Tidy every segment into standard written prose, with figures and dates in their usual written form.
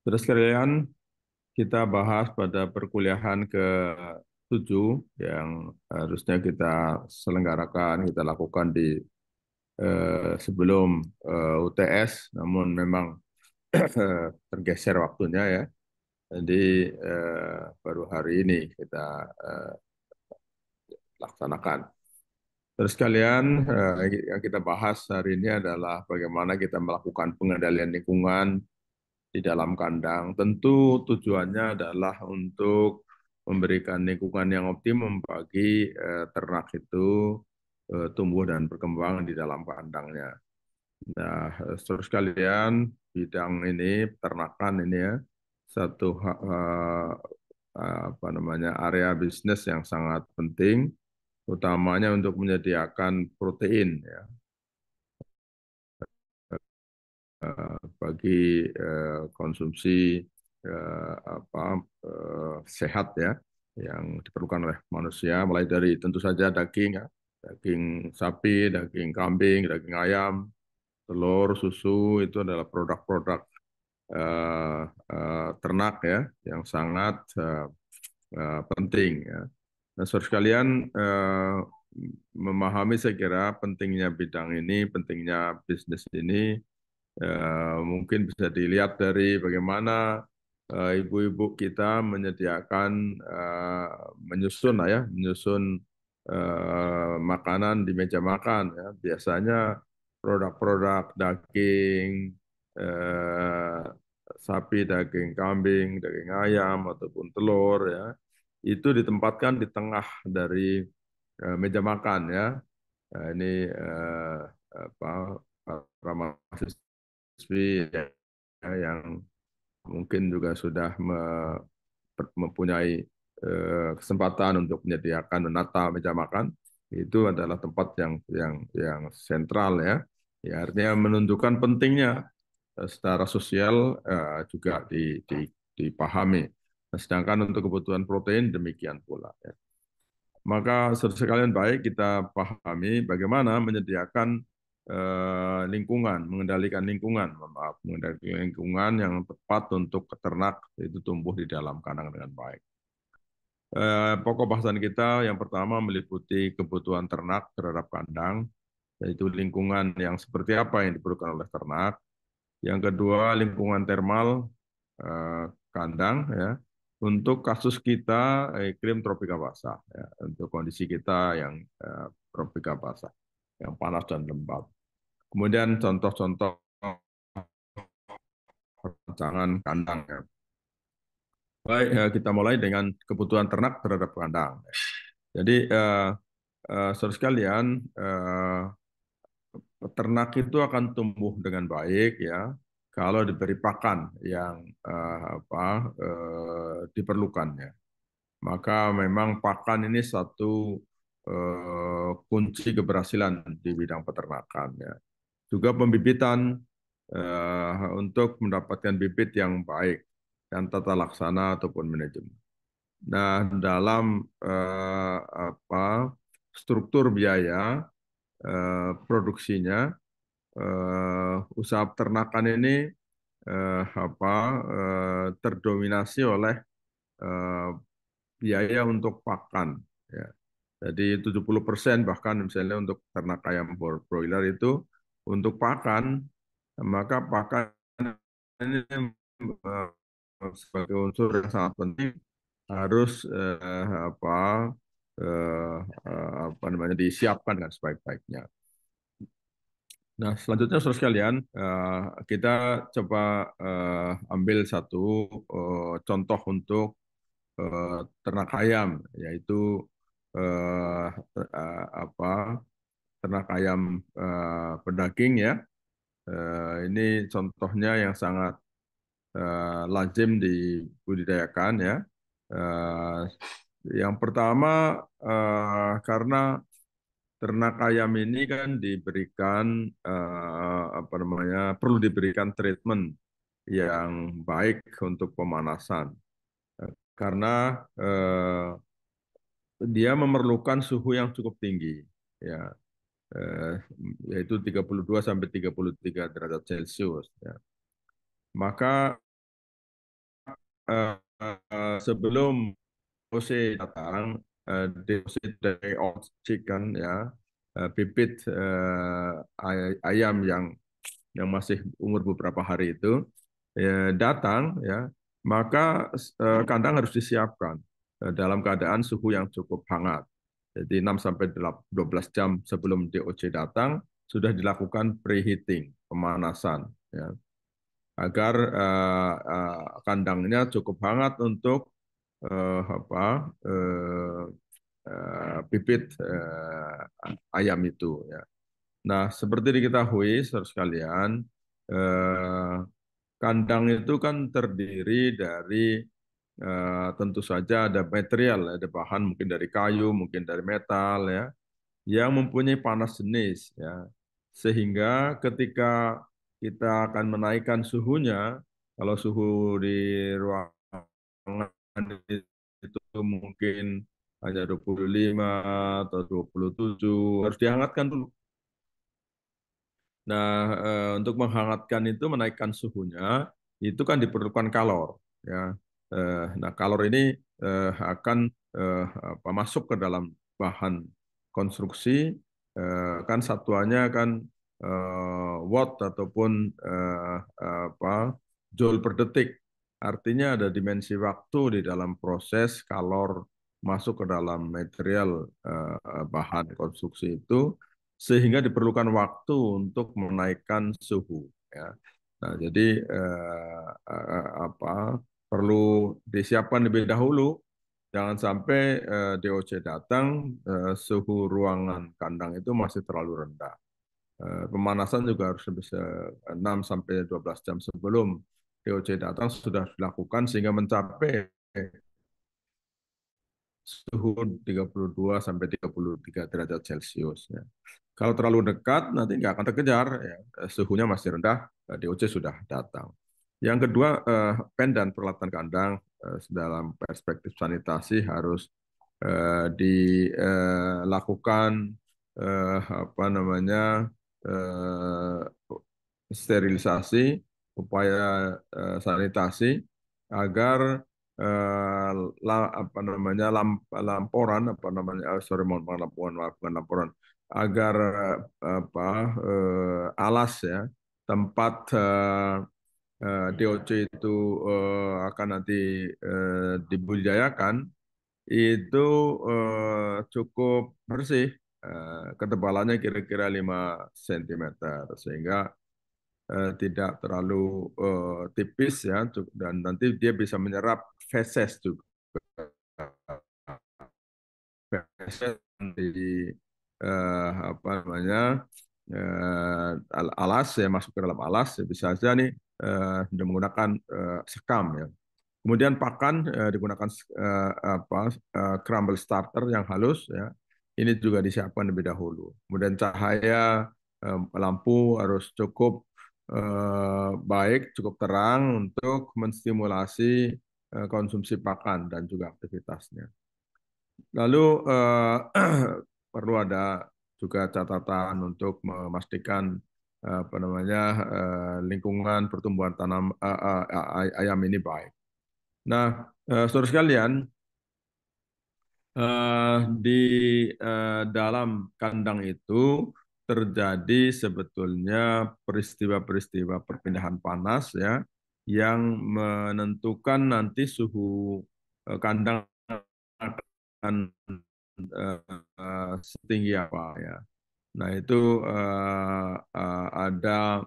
Terus sekalian, kita bahas pada perkuliahan ke-7 yang harusnya kita selenggarakan, kita lakukan di sebelum UTS, namun memang tergeser waktunya ya. Jadi baru hari ini kita eh, laksanakan. Terus kalian, yang kita bahas hari ini adalah bagaimana kita melakukan pengendalian lingkungan di dalam kandang. Tentu tujuannya adalah untuk memberikan lingkungan yang optimum bagi ternak itu tumbuh dan berkembang di dalam kandangnya. Nah, terus kalian bidang ini peternakan ini ya satu apa namanya area bisnis yang sangat penting, utamanya untuk menyediakan protein ya bagi konsumsi apa sehat ya yang diperlukan oleh manusia, mulai dari tentu saja daging ya, daging sapi, daging kambing, daging ayam, telur, susu itu adalah produk-produk ternak ya yang sangat penting ya. Nah, saudara sekalian, memahami saya kira pentingnya bidang ini, pentingnya bisnis ini, mungkin bisa dilihat dari bagaimana ibu-ibu kita menyediakan, menyusun lah ya, menyusun makanan di meja makan ya. Biasanya produk-produk daging, eh, sapi, daging kambing, daging ayam ataupun telur ya, itu ditempatkan di tengah dari meja makan ya. Nah, ini apa para mahasiswi ya, yang mungkin juga sudah mempunyai kesempatan untuk menyediakan menata meja makan, itu adalah tempat yang sentral ya. Ya artinya menunjukkan pentingnya secara sosial juga dipahami. Nah, sedangkan untuk kebutuhan protein demikian pula ya. Maka saudara sekalian baik kita pahami bagaimana menyediakan lingkungan, mengendalikan lingkungan, maaf, mengendalikan lingkungan yang tepat untuk peternak itu tumbuh di dalam kandang dengan baik. Pokok bahasan kita yang pertama meliputi kebutuhan ternak terhadap kandang, yaitu lingkungan yang seperti apa yang diperlukan oleh ternak. Yang kedua, lingkungan termal kandang ya. Untuk kasus kita iklim tropika basah ya. Untuk kondisi kita yang tropika basah, yang panas dan lembab. Kemudian contoh-contoh rancangan kandang ya. Baik, kita mulai dengan kebutuhan ternak terhadap kandang. Jadi, saudara sekalian, ternak itu akan tumbuh dengan baik ya kalau diberi pakan yang diperlukannya. Maka memang pakan ini satu kunci keberhasilan di bidang peternakan ya. Juga pembibitan untuk mendapatkan bibit yang baik dan tata laksana ataupun manajemen. Nah, dalam struktur biaya produksinya, usaha peternakan ini terdominasi oleh eh, biaya untuk pakan. Ya. Jadi 70% bahkan misalnya untuk ternak ayam broiler itu untuk pakan, maka pakan ini sebagai unsur yang sangat penting harus apa namanya disiapkan dengan sebaik-baiknya. Nah, selanjutnya saudara sekalian, kita coba ambil satu contoh untuk ternak ayam, yaitu eh, apa ternak ayam pedaging ya. Ini contohnya yang sangat lazim dibudidayakan ya. Eh, yang pertama karena ternak ayam ini kan diberikan apa namanya perlu diberikan treatment yang baik untuk pemanasan karena dia memerlukan suhu yang cukup tinggi ya eh, yaitu 32 sampai 33 derajat Celcius ya. Maka sebelum OC datang, DOC dari chicken ya, bibit ayam yang masih umur beberapa hari itu ya, datang ya, maka kandang harus disiapkan dalam keadaan suhu yang cukup hangat. Jadi 6 sampai 12 jam sebelum DOC datang sudah dilakukan preheating, pemanasan ya, agar kandangnya cukup hangat untuk bibit ayam itu ya. Nah, seperti diketahui, saudara sekalian, eh, kandang itu kan terdiri dari tentu saja ada material, ada bahan mungkin dari kayu, mungkin dari metal ya, yang mempunyai panas jenis ya. Sehingga ketika kita akan menaikkan suhunya, kalau suhu di ruangan itu mungkin hanya 25 atau 27, harus dihangatkan dulu. Nah, untuk menghangatkan itu, menaikkan suhunya, itu kan diperlukan kalor. Ya. Nah, kalor ini akan masuk ke dalam bahan konstruksi, kan satuannya kan watt ataupun joule per detik. Artinya ada dimensi waktu di dalam proses kalor masuk ke dalam material bahan konstruksi itu, sehingga diperlukan waktu untuk menaikkan suhu ya. Nah, jadi perlu disiapkan lebih dahulu, jangan sampai DOC datang suhu ruangan kandang itu masih terlalu rendah. Pemanasan juga harus bisa 6 sampai 12 jam sebelum DOC datang sudah dilakukan sehingga mencapai suhu 32 sampai 33 derajat Celcius ya. Kalau terlalu dekat nanti nggak akan terkejar ya. Suhunya masih rendah, DOC sudah datang. Yang kedua, pen dan peralatan kandang dalam perspektif sanitasi harus dilakukan apa namanya eh, sterilisasi, upaya sanitasi agar apa namanya lamporan apa namanya sorry mohon maaf bukan lamporan, agar apa alas ya, tempat DOC itu akan nanti dibudidayakan itu cukup bersih, ketebalannya kira-kira 5 cm sehingga tidak terlalu tipis ya, dan nanti dia bisa menyerap feses juga, feses di apa namanya alas ya, masuk ke dalam alas ya, bisa saja nih dengan menggunakan sekam ya. Kemudian pakan digunakan crumble starter yang halus ya. Ini juga disiapkan lebih dahulu. Kemudian cahaya lampu harus cukup baik, cukup terang untuk menstimulasi konsumsi pakan dan juga aktivitasnya. Lalu perlu ada juga catatan untuk memastikan apa namanya lingkungan pertumbuhan tanam ayam ini baik. Nah, saudara sekalian, di dalam kandang itu terjadi sebetulnya peristiwa-peristiwa perpindahan panas ya, yang menentukan nanti suhu kandang akan setinggi apa ya. Nah, itu ada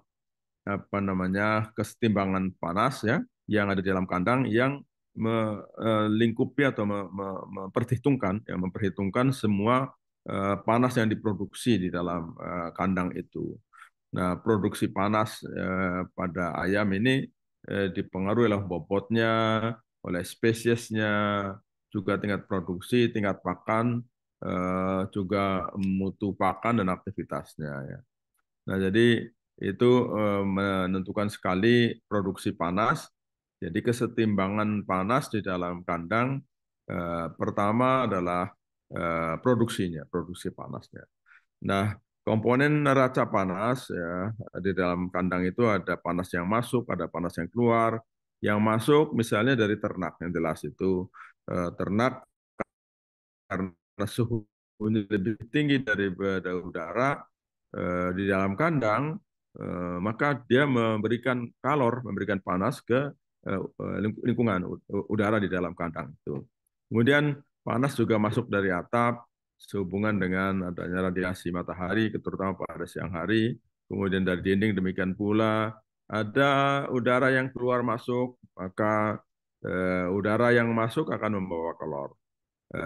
apa namanya kesetimbangan panas ya yang ada di dalam kandang yang melingkupi atau memperhitungkan semua panas yang diproduksi di dalam kandang itu. Nah, produksi panas pada ayam ini dipengaruhi oleh bobotnya, oleh spesiesnya, juga tingkat produksi, tingkat pakan, juga mutu pakan dan aktivitasnya ya. Nah, jadi itu menentukan sekali produksi panas. Jadi kesetimbangan panas di dalam kandang pertama adalah produksinya, produksi panasnya. Nah, komponen neraca panas ya di dalam kandang itu ada panas yang masuk, ada panas yang keluar, Yang masuk misalnya dari ternak, yang jelas itu ternak karena suhunya lebih tinggi daripada udara di dalam kandang, maka dia memberikan kalor, memberikan panas ke lingkungan udara di dalam kandang itu. Kemudian panas juga masuk dari atap sehubungan dengan adanya radiasi matahari, terutama pada siang hari. Kemudian dari dinding demikian pula ada udara yang keluar masuk, maka udara yang masuk akan membawa kalor.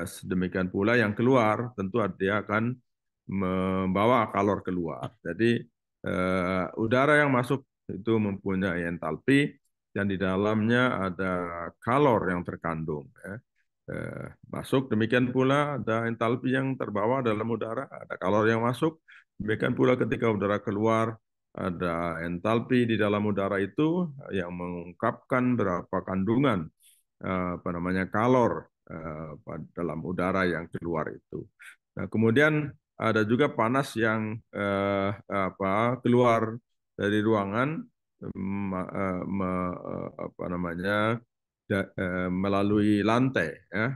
Sedemikian pula yang keluar tentu dia akan membawa kalor keluar. Jadi udara yang masuk itu mempunyai entalpi dan di dalamnya ada kalor yang terkandung. Ya. Masuk demikian pula ada entalpi yang terbawa dalam udara, ada kalor yang masuk. Demikian pula ketika udara keluar ada entalpi di dalam udara itu yang mengungkapkan berapa kandungan apa namanya kalor dalam udara yang keluar itu. Nah, kemudian ada juga panas yang keluar dari ruangan apa namanya melalui lantai ya.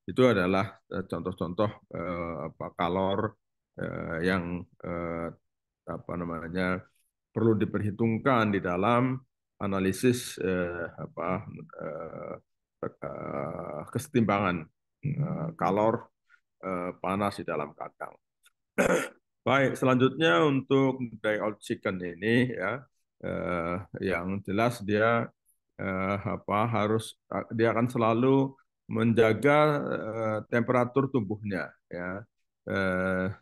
Itu adalah contoh-contoh kalor yang apa namanya perlu diperhitungkan di dalam analisis kesetimbangan kalor panas di dalam kandang. Baik, selanjutnya untuk die-old chicken ini ya, yang jelas dia harus dia akan selalu menjaga temperatur tubuhnya ya, eh,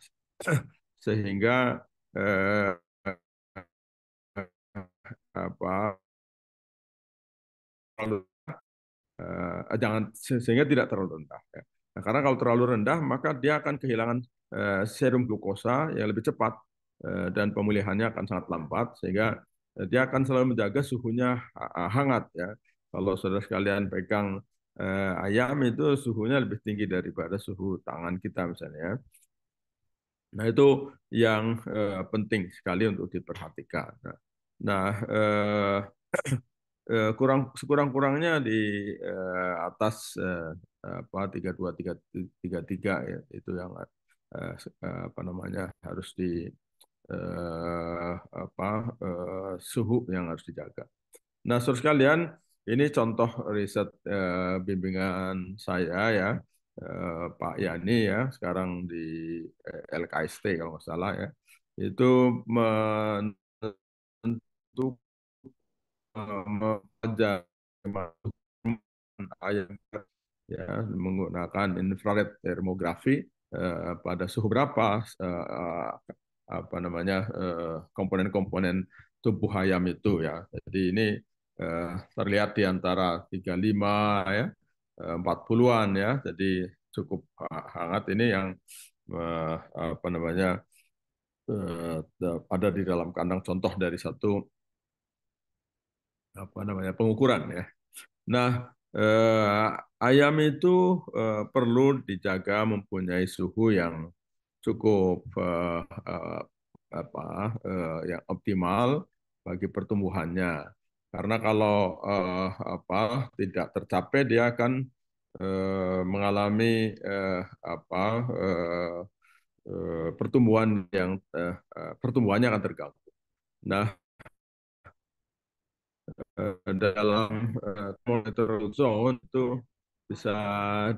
sehingga eh, apa jangan sehingga tidak terlalu rendah. Ya. Nah, karena kalau terlalu rendah maka dia akan kehilangan serum glukosa yang lebih cepat dan pemulihannya akan sangat lambat sehingga dia akan selalu menjaga suhunya hangat ya. Kalau saudara sekalian pegang ayam itu suhunya lebih tinggi daripada suhu tangan kita misalnya. Nah itu yang penting sekali untuk diperhatikan. Nah sekurang-kurangnya di atas 32 33 ya itu yang apa namanya harus di suhu yang harus dijaga. Nah, saudara sekalian, ini contoh riset bimbingan saya ya, Pak Yani ya, sekarang di LKST kalau nggak salah ya, itu menentukan mempelajari ayam ya menggunakan infrared termografi pada suhu berapa apa namanya komponen-komponen tubuh ayam itu ya. Jadi ini terlihat di antara 35 ya 40-an ya. Jadi cukup hangat ini yang apa namanya ada di dalam kandang contoh dari satu apa namanya pengukuran ya. Nah, ayam itu perlu dijaga mempunyai suhu yang cukup apa yang optimal bagi pertumbuhannya. Karena kalau tidak tercapai dia akan mengalami apa pertumbuhan yang pertumbuhannya akan terganggu. Nah, dalam monitor zone itu bisa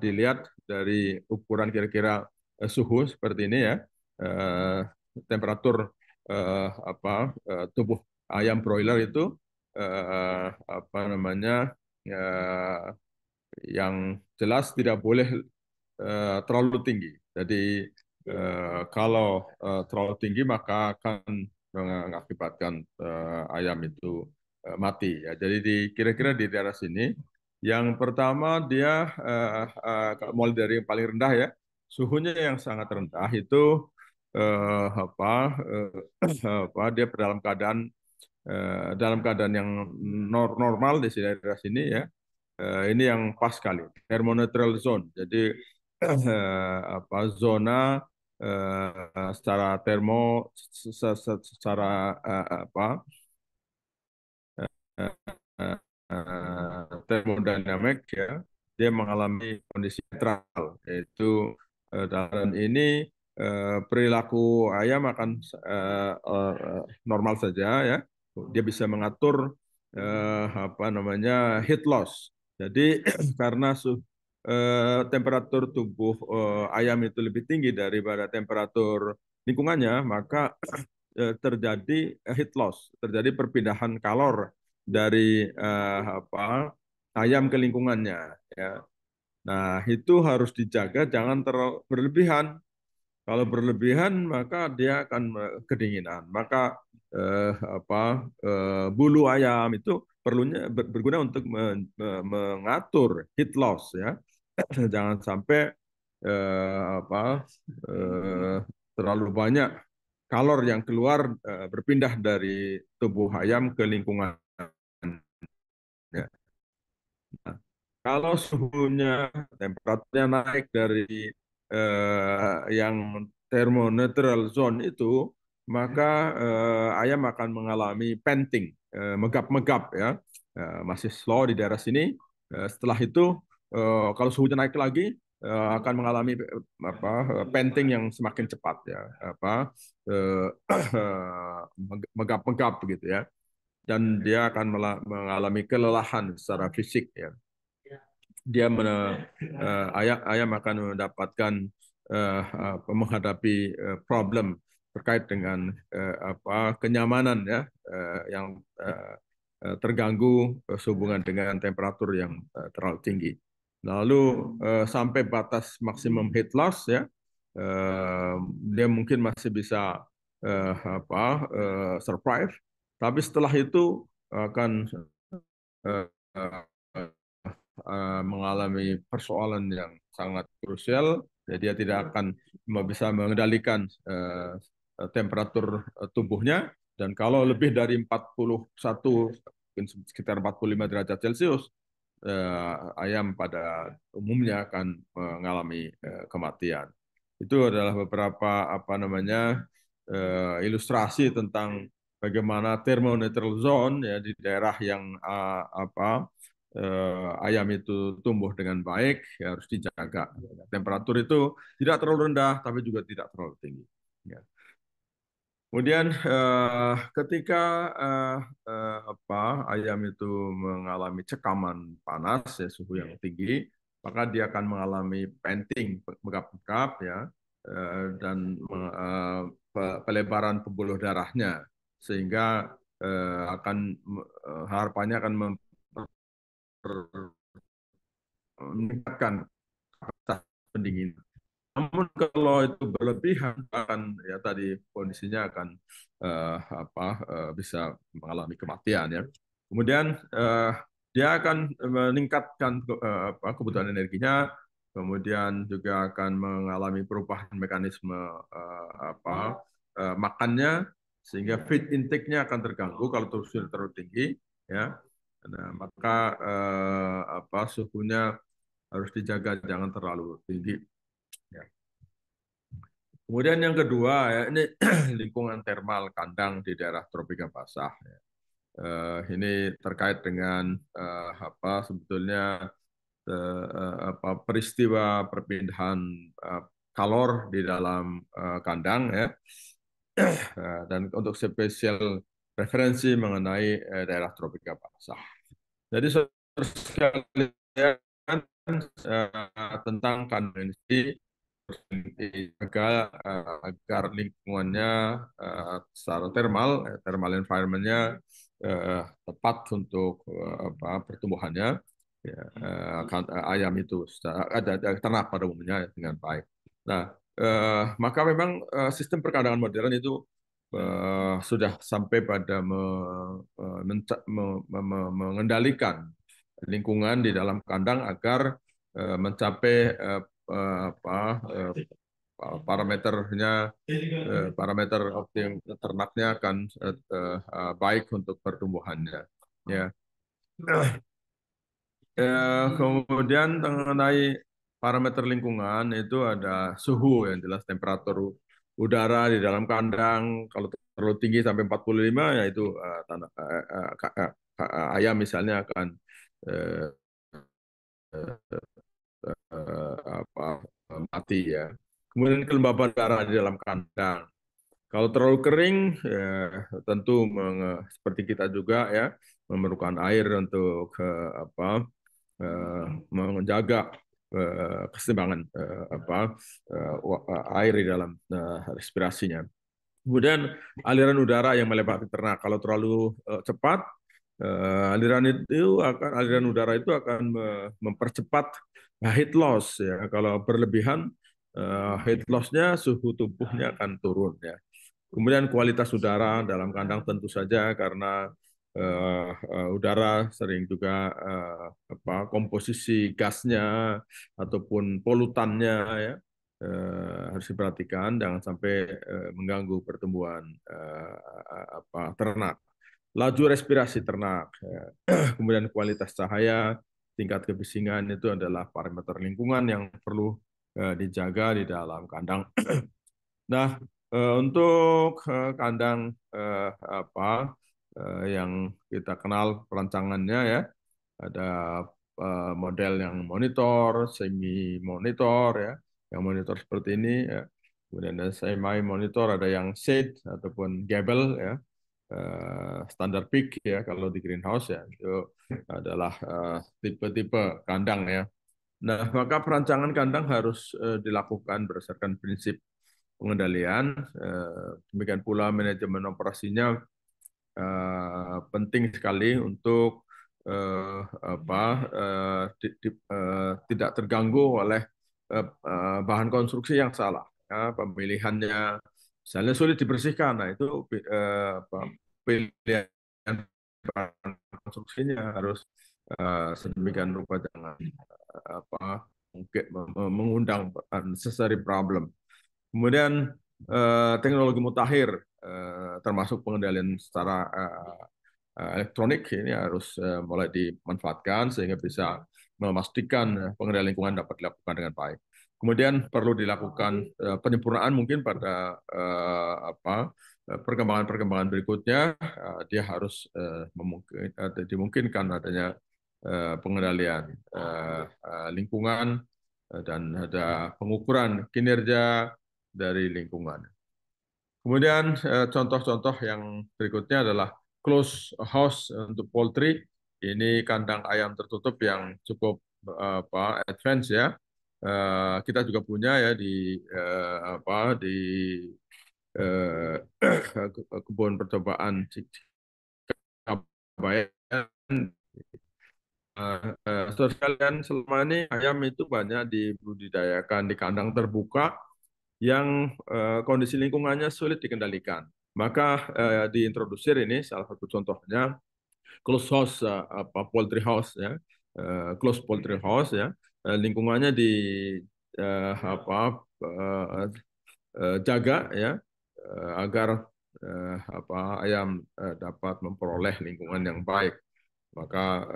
dilihat dari ukuran kira-kira suhu seperti ini ya, eh, temperatur tubuh ayam broiler itu apa namanya eh, yang jelas tidak boleh terlalu tinggi. Jadi kalau terlalu tinggi maka akan mengakibatkan ayam itu mati. Ya. Jadi kira-kira di daerah sini, yang pertama dia mulai dari yang paling rendah ya, suhunya yang sangat rendah itu eh, apa, dia dalam keadaan yang normal di daerah sini ya. Ini yang pas sekali, thermoneutral zone. Jadi zona secara secara termodinamik ya, dia mengalami kondisi netral, yaitu dan ini perilaku ayam akan normal saja ya. Dia bisa mengatur apa namanya heat loss. Jadi karena temperatur tubuh ayam itu lebih tinggi daripada temperatur lingkungannya, maka terjadi heat loss, terjadi perpindahan kalor dari apa ayam ke lingkungannya ya. Nah, itu harus dijaga jangan terlalu berlebihan. Kalau berlebihan maka dia akan kedinginan. Maka bulu ayam itu perlunya berguna untuk mengatur heat loss ya. Jangan sampai apa terlalu banyak kalor yang keluar berpindah dari tubuh ayam ke lingkungan. Nah, kalau suhunya, temperaturnya naik dari yang thermoneutral zone itu, maka ayam akan mengalami panting, megap-megap ya. Masih slow di daerah sini. Setelah itu, kalau suhunya naik lagi, akan mengalami panting yang semakin cepat ya, megap-megap begitu ya, dan dia akan mengalami kelelahan secara fisik ya. Dia ayam ayam akan mendapatkan menghadapi problem terkait dengan kenyamanan ya yang terganggu sehubungan dengan temperatur yang terlalu tinggi. Lalu sampai batas maksimum heat loss ya, dia mungkin masih bisa survive, tapi setelah itu akan eh, mengalami persoalan yang sangat krusial, dia tidak akan bisa mengendalikan temperatur tubuhnya, dan kalau lebih dari 41, sekitar 45 derajat Celcius, ayam pada umumnya akan mengalami kematian. Itu adalah beberapa ilustrasi tentang bagaimana thermoneutral zone ya di daerah yang ayam itu tumbuh dengan baik ya harus dijaga. Temperatur itu tidak terlalu rendah tapi juga tidak terlalu tinggi. Ya. Kemudian ketika ayam itu mengalami cekaman panas ya suhu yang tinggi, maka dia akan mengalami panting, megap-megap ya, dan pelebaran pembuluh darahnya, sehingga akan harapannya akan meningkatkan kapasitas pendingin. Namun kalau itu berlebihan akan ya tadi kondisinya akan bisa mengalami kematian ya. Kemudian dia akan meningkatkan kebutuhan energinya, kemudian juga akan mengalami perubahan mekanisme makannya, sehingga feed intake-nya akan terganggu kalau sudah terlalu tinggi ya. Nah, maka suhunya harus dijaga jangan terlalu tinggi. Ya. Kemudian yang kedua ya ini lingkungan termal kandang di daerah tropika basah. Ya. Ini terkait dengan sebetulnya peristiwa perpindahan kalor di dalam kandang ya. Dan untuk spesial referensi mengenai daerah tropika basah. Jadi sekalian tentang kandang ini agar lingkungannya secara thermal environment-nya tepat untuk pertumbuhannya ya, ayam itu ada ternak pada umumnya dengan baik. Nah, maka memang sistem perkadangan modern itu sudah sampai pada mengendalikan lingkungan di dalam kandang agar mencapai parameternya parameter optim ternaknya akan baik untuk pertumbuhannya ya. Kemudian mengenai parameter lingkungan itu ada suhu yang jelas, temperatur udara di dalam kandang kalau terlalu tinggi sampai 45 ya itu ayam misalnya akan eh, apa, mati ya. Kemudian kelembaban darah di dalam kandang. Kalau terlalu kering, ya, tentu seperti kita juga ya memerlukan air untuk menjaga keseimbangan air di dalam respirasinya. Kemudian aliran udara yang melewati ternak. Kalau terlalu cepat, aliran udara itu akan mempercepat heat loss ya. Kalau berlebihan, heat loss-nya suhu tubuhnya akan turun ya. Kemudian kualitas udara dalam kandang tentu saja karena udara sering juga komposisi gasnya ataupun polutannya ya harus diperhatikan jangan sampai mengganggu pertumbuhan ternak. Laju respirasi ternak, ya. Kemudian kualitas cahaya, tingkat kebisingan itu adalah parameter lingkungan yang perlu dijaga di dalam kandang. Nah, untuk kandang yang kita kenal perancangannya ya, ada model yang monitor, semi monitor ya, yang monitor seperti ini ya. Kemudian ada semi monitor, ada yang shade ataupun gable ya, standar peak ya kalau di greenhouse ya, itu adalah tipe-tipe kandang ya. Nah, maka perancangan kandang harus dilakukan berdasarkan prinsip pengendalian. Demikian pula manajemen operasinya penting sekali untuk tidak terganggu oleh bahan konstruksi yang salah. Ya, pemilihannya misalnya sulit dibersihkan, nah itu pilihan bahan konstruksinya harus sedemikian rupa jangan mungkin mengundang unnecessary problem. Kemudian teknologi mutakhir termasuk pengendalian secara elektronik ini harus mulai dimanfaatkan sehingga bisa memastikan pengendalian lingkungan dapat dilakukan dengan baik. Kemudian perlu dilakukan penyempurnaan mungkin pada perkembangan-perkembangan berikutnya. Dia harus dimungkinkan adanya pengendalian lingkungan dan ada pengukuran kinerja dari lingkungan. Kemudian contoh-contoh yang berikutnya adalah close house untuk poultry. Ini kandang ayam tertutup yang cukup advance ya. Kita juga punya ya di kebun percobaan Cikabayan. Saudara sekalian, selama ini ayam itu banyak dibudidayakan di kandang terbuka yang kondisi lingkungannya sulit dikendalikan. Maka diintrodusir ini salah satu contohnya close house poultry house ya, close poultry house ya, lingkungannya di uh, apa jaga ya agar ayam dapat memperoleh lingkungan yang baik. Maka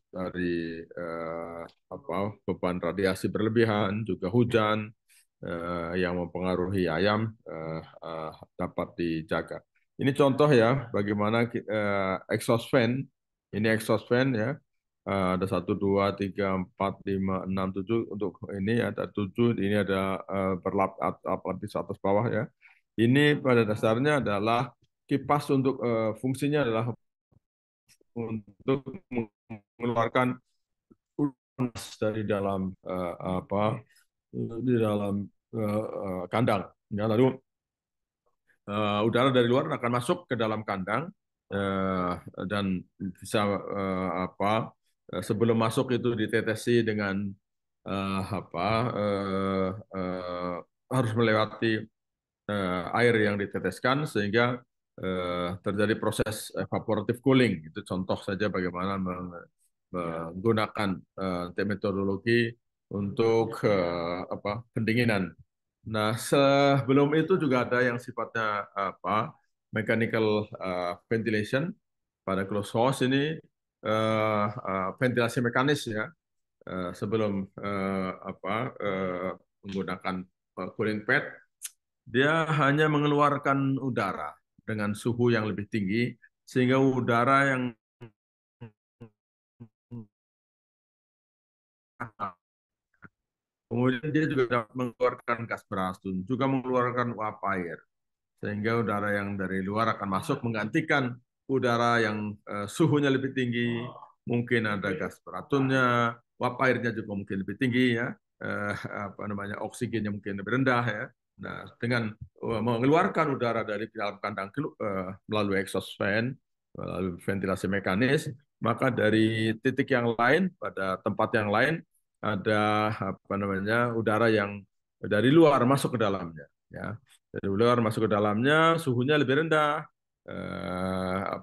dari beban radiasi berlebihan juga hujan yang mempengaruhi ayam dapat dijaga. Ini contoh ya bagaimana exhaust fan. Ini exhaust fan ya. Ada 1, 2, 3, 4, 5, 6, 7 untuk ini ada 7. Ini ada berlapis atas bawah ya. Ini pada dasarnya adalah kipas untuk fungsinya adalah untuk mengeluarkan panas dari dalam kandang. Ya, lalu udara dari luar akan masuk ke dalam kandang dan bisa sebelum masuk itu ditetesi dengan harus melewati air yang diteteskan sehingga terjadi proses evaporative cooling. Itu contoh saja bagaimana menggunakan metodologi untuk pendinginan. Nah, sebelum itu juga ada yang sifatnya mechanical ventilation pada closed house ini ventilasi mekanis ya sebelum menggunakan cooling pad dia hanya mengeluarkan udara dengan suhu yang lebih tinggi sehingga udara yang Kemudian dia juga dapat mengeluarkan gas beracun, juga mengeluarkan uap air, sehingga udara yang dari luar akan masuk menggantikan udara yang suhunya lebih tinggi, mungkin ada gas beracunnya, uap airnya juga mungkin lebih tinggi ya, apa namanya oksigennya mungkin lebih rendah ya. Nah, dengan mengeluarkan udara dari dalam kandang melalui exhaust fan, melalui ventilasi mekanis, maka dari titik yang lain pada tempat yang lain ada apa namanya udara yang dari luar masuk ke dalamnya ya, dari luar masuk ke dalamnya suhunya lebih rendah,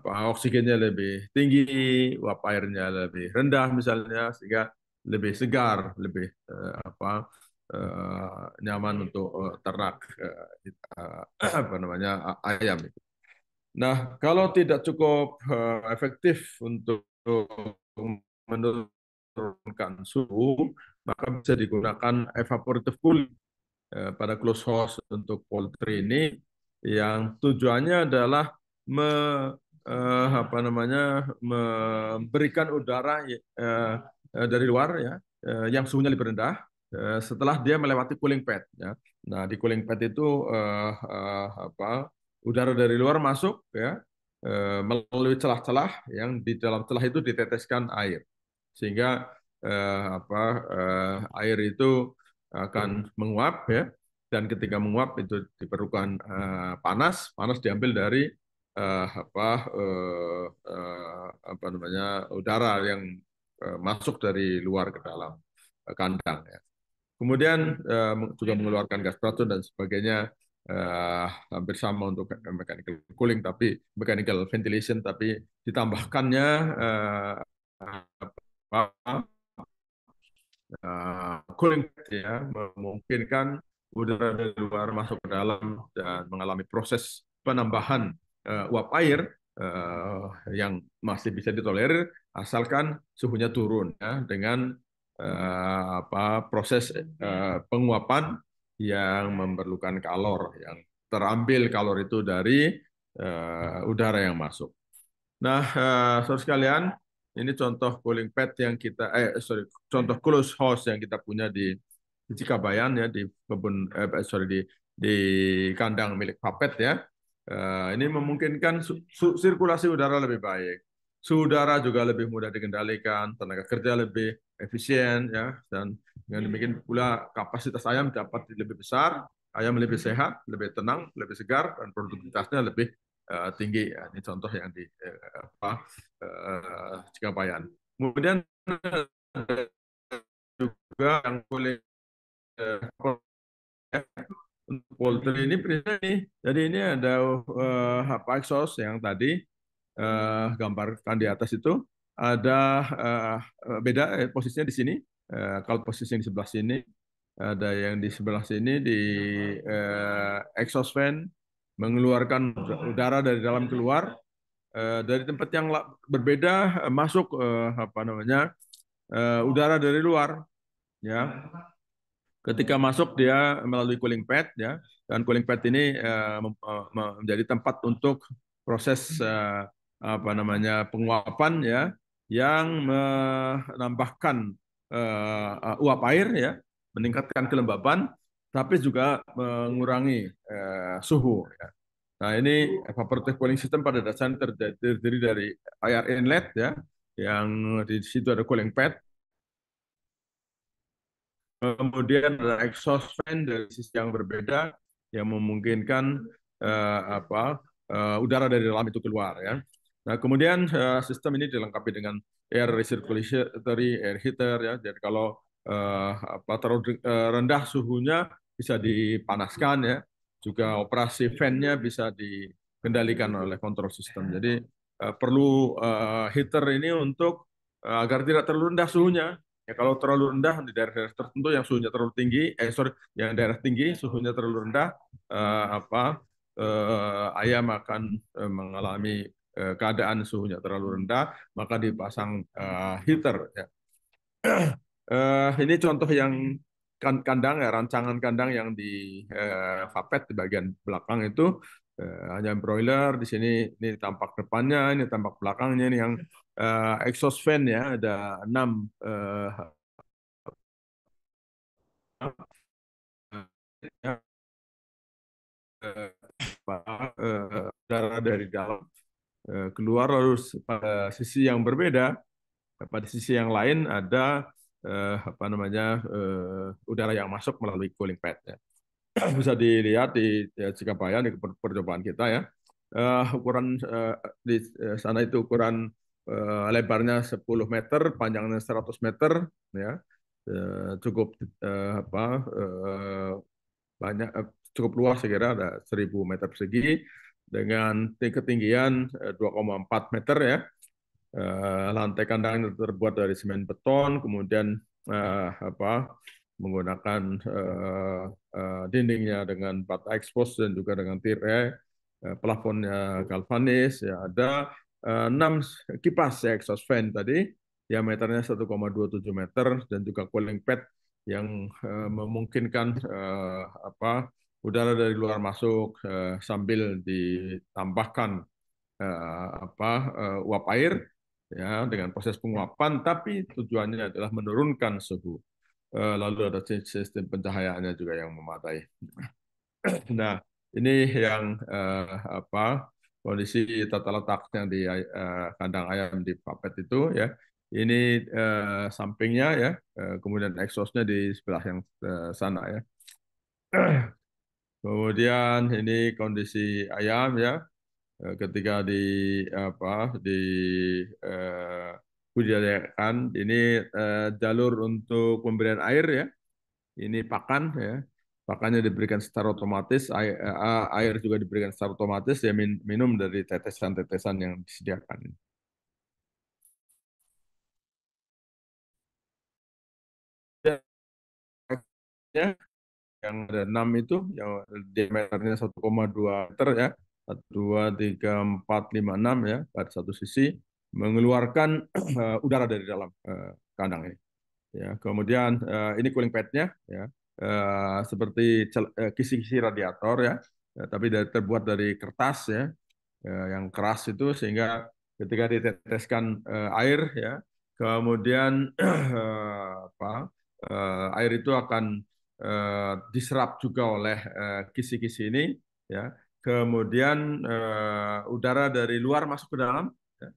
oksigennya lebih tinggi, uap airnya lebih rendah misalnya, sehingga lebih segar, lebih nyaman untuk ternak apa namanya ayam. Nah, kalau tidak cukup efektif untuk menurunkan suhu, maka bisa digunakan evaporative cooling pada close house untuk poultry ini, yang tujuannya adalah apa namanya memberikan udara dari luar ya, yang suhunya lebih rendah setelah dia melewati cooling pad ya. Nah, di cooling pad itu udara dari luar masuk ya, melalui celah-celah yang di dalam celah itu diteteskan air, sehingga air itu akan menguap ya, dan ketika menguap itu diperlukan panas, panas diambil dari apa namanya udara yang masuk dari luar ke dalam kandang ya. Kemudian juga mengeluarkan gas beracun dan sebagainya, hampir sama untuk mechanical cooling, tapi mechanical ventilation, tapi ditambahkannya cooling ya, memungkinkan udara dari luar masuk ke dalam dan mengalami proses penambahan uap air yang masih bisa ditolerir asalkan suhunya turun ya, dengan proses penguapan yang memerlukan kalor, yang terambil kalor itu dari udara yang masuk. Nah, saudara sekalian, ini contoh cooling pad yang kita, contoh close house yang kita punya di Cikabayan ya, di kebun, di kandang milik Papet ya. Ini memungkinkan sirkulasi udara lebih baik, suhu udara juga lebih mudah dikendalikan, tenaga kerja lebih efisien ya, dan dengan demikian pula kapasitas ayam dapat lebih besar, ayam lebih sehat, lebih tenang, lebih segar, dan produktivitasnya lebih tinggi. Ya, ini contoh yang di Cikabayan. Kemudian juga yang boleh untuk poultry ini ini. Jadi ini ada exhaust yang tadi gambarkan di atas itu ada beda posisinya di sini. Kalau posisi yang di sebelah sini, ada yang di sebelah sini di exhaust fan mengeluarkan udara dari dalam keluar, dari tempat yang berbeda masuk apa namanya udara dari luar ya. Ketika masuk dia melalui cooling pad ya, dan cooling pad ini menjadi tempat untuk proses apa namanya penguapan ya, yang menambahkan uap air ya, meningkatkan kelembaban, tapi juga mengurangi suhu ya. Nah, ini evaporative cooling system pada dasarnya terdiri dari air inlet ya, yang di situ ada cooling pad. Kemudian ada exhaust fan dari sisi yang berbeda yang memungkinkan udara dari dalam itu keluar ya. Nah, kemudian sistem ini dilengkapi dengan air recirculatory air heater ya. Jadi kalau terlalu rendah suhunya bisa dipanaskan ya. Juga operasi fan-nya bisa dikendalikan oleh control system. Jadi perlu heater ini untuk agar tidak terlalu rendah suhunya. Ya, kalau terlalu rendah di daerah-daerah tertentu yang suhunya terlalu tinggi, yang daerah tinggi suhunya terlalu rendah, ayam akan mengalami keadaan suhunya terlalu rendah, maka dipasang heater. Ya. Ini contoh yang kandang ya, rancangan kandang yang di Fapet di bagian belakang itu hanya broiler. Di sini ini tampak depannya, ini tampak belakangnya, ini yang exhaust fan ya, ada 6 eh, udara dari dalam keluar harus pada sisi yang berbeda. Pada sisi yang lain ada apa namanya udara yang masuk melalui cooling pad. Ya. Bisa dilihat di ya, Cikapaya di percobaan kita ya. Ukuran di sana itu ukuran lebarnya 10 meter, panjangnya 100 meter, ya. Cukup apa banyak cukup luas saya kira ada 1000 meter persegi dengan ketinggian 2,4 meter ya. Lantai kandang terbuat dari semen beton, kemudian apa menggunakan dindingnya dengan bata ekspos dan juga dengan tirai, plafonnya galvanis, ya ada 6 kipas ya, exhaust fan tadi, diameternya 1,27 meter dan juga cooling pad yang memungkinkan apa udara dari luar masuk sambil ditambahkan apa uap air ya dengan proses penguapan, tapi tujuannya adalah menurunkan suhu. Lalu ada sistem pencahayaannya juga yang memadai. Nah, ini yang apa kondisi tata letaknya di kandang ayam di Papet itu ya. Ini sampingnya ya, kemudian exhaustnya di sebelah yang sana ya. Kemudian ini kondisi ayam ya, ketika di apa di eh, budidayakan ini jalur untuk pemberian air ya. Ini pakan ya. Pakannya diberikan secara otomatis, air juga diberikan secara otomatis, ya minum dari tetesan-tetesan yang disediakan. Ya, yang ada 6 itu, yang diameternya 1,2 meter ya, 1, 2, 3, 4, 5, 6 ya, pada satu sisi, mengeluarkan udara dari dalam kandang ini. Ya, kemudian ini cooling pad-nya ya, seperti kisi-kisi radiator ya, tapi terbuat dari kertas ya, yang keras itu sehingga ketika diteteskan air ya, kemudian apa air itu akan diserap juga oleh kisi-kisi ini ya. Kemudian udara dari luar masuk ke dalam ya.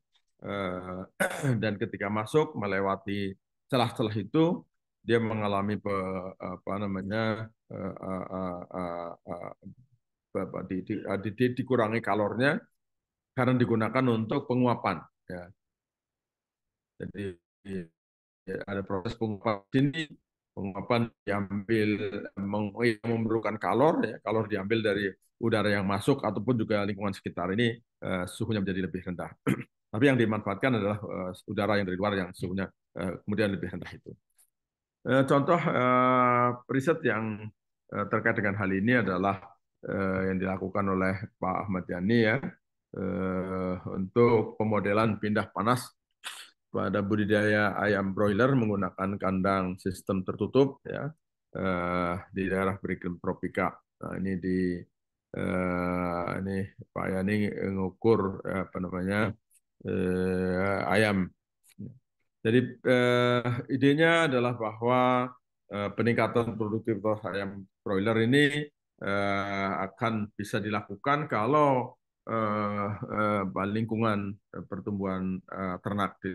Dan ketika masuk melewati celah-celah itu dia mengalami apa namanya dikurangi kalornya karena digunakan untuk penguapan. Ya. Jadi ya, ada proses penguapan sini, penguapan diambil yang memerlukan kalor, ya, kalor diambil dari udara yang masuk ataupun juga lingkungan sekitar ini suhunya menjadi lebih rendah. Tapi yang dimanfaatkan adalah udara yang dari luar yang suhunya kemudian lebih rendah itu. Contoh riset yang terkait dengan hal ini adalah yang dilakukan oleh Pak Ahmad Yani ya untuk pemodelan pindah panas pada budidaya ayam broiler menggunakan kandang sistem tertutup ya di daerah beriklim tropika. Nah, ini di ini Pak Yani mengukur apa namanya ayam. Jadi idenya adalah bahwa peningkatan produktivitas ayam broiler ini akan bisa dilakukan kalau lingkungan pertumbuhan ternak di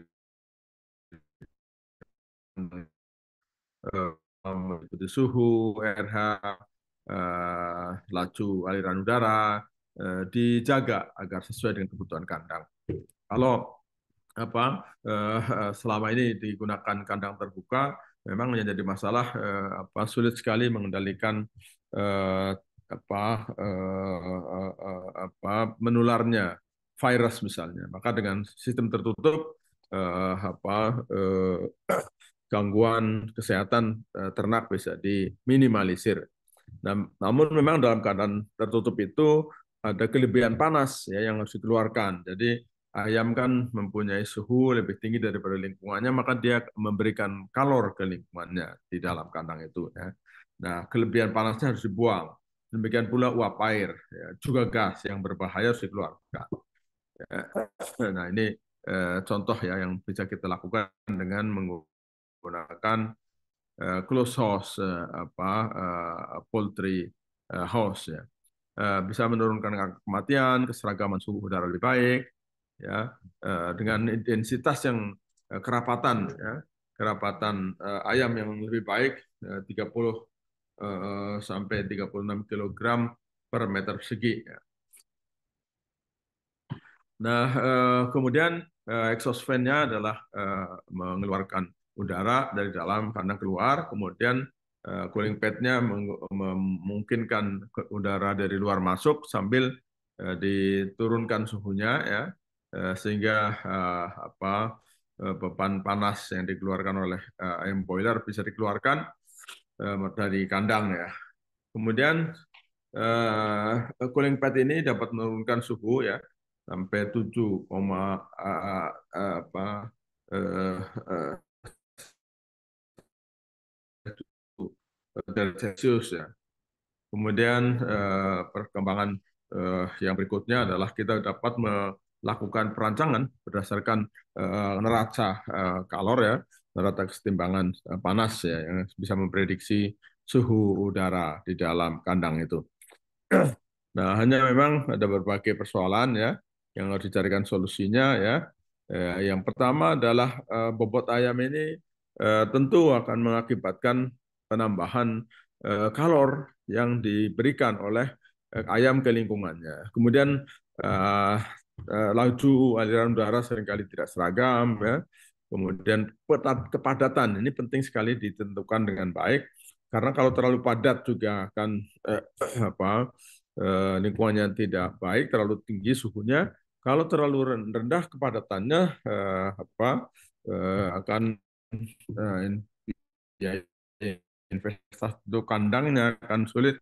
mengikuti suhu, RH, laju aliran udara, dijaga agar sesuai dengan kebutuhan kandang. Kalau apa selama ini digunakan kandang terbuka, memang menjadi masalah apa sulit sekali mengendalikan apa apa menularnya virus misalnya. Maka dengan sistem tertutup apa gangguan kesehatan ternak bisa diminimalisir. Nah, namun memang dalam keadaan tertutup itu ada kelebihan panas ya yang harus dikeluarkan. Jadi ayam kan mempunyai suhu lebih tinggi daripada lingkungannya, maka dia memberikan kalor ke lingkungannya di dalam kandang itu. Ya. Nah, kelebihan panasnya harus dibuang. Demikian pula uap air, ya, juga gas yang berbahaya harus dikeluarkan. Ya. Nah, ini contoh ya yang bisa kita lakukan dengan menggunakan close house poultry house ya. Bisa menurunkan angka kematian, keseragaman suhu udara lebih baik, ya, dengan intensitas yang kerapatan, ya, kerapatan ayam yang lebih baik, 30 sampai 36 kilogram per meter persegi. Ya. Nah, kemudian exhaust fan-nya adalah mengeluarkan udara dari dalam kandang keluar, kemudian cooling pad-nya memungkinkan udara dari luar masuk sambil diturunkan suhunya, ya, sehingga beban panas yang dikeluarkan oleh ayam boiler bisa dikeluarkan dari kandang, ya. Kemudian cooling pad ini dapat menurunkan suhu, ya, sampai 7, apa eh, eh, derajat Celcius, ya. Kemudian perkembangan yang berikutnya adalah kita dapat melakukan perancangan berdasarkan neraca kalor, ya, neraca kesetimbangan panas, ya, yang bisa memprediksi suhu udara di dalam kandang itu. Nah, hanya memang ada berbagai persoalan, ya, yang harus dicarikan solusinya, ya. Yang pertama adalah bobot ayam ini tentu akan mengakibatkan penambahan kalor yang diberikan oleh ayam ke lingkungannya. Kemudian eh, laju aliran udara seringkali tidak seragam, ya. Kemudian kepadatan ini penting sekali ditentukan dengan baik, karena kalau terlalu padat juga akan apa lingkungannya tidak baik, terlalu tinggi suhunya. Kalau terlalu rendah kepadatannya, akan ya, investasi untuk kandangnya akan sulit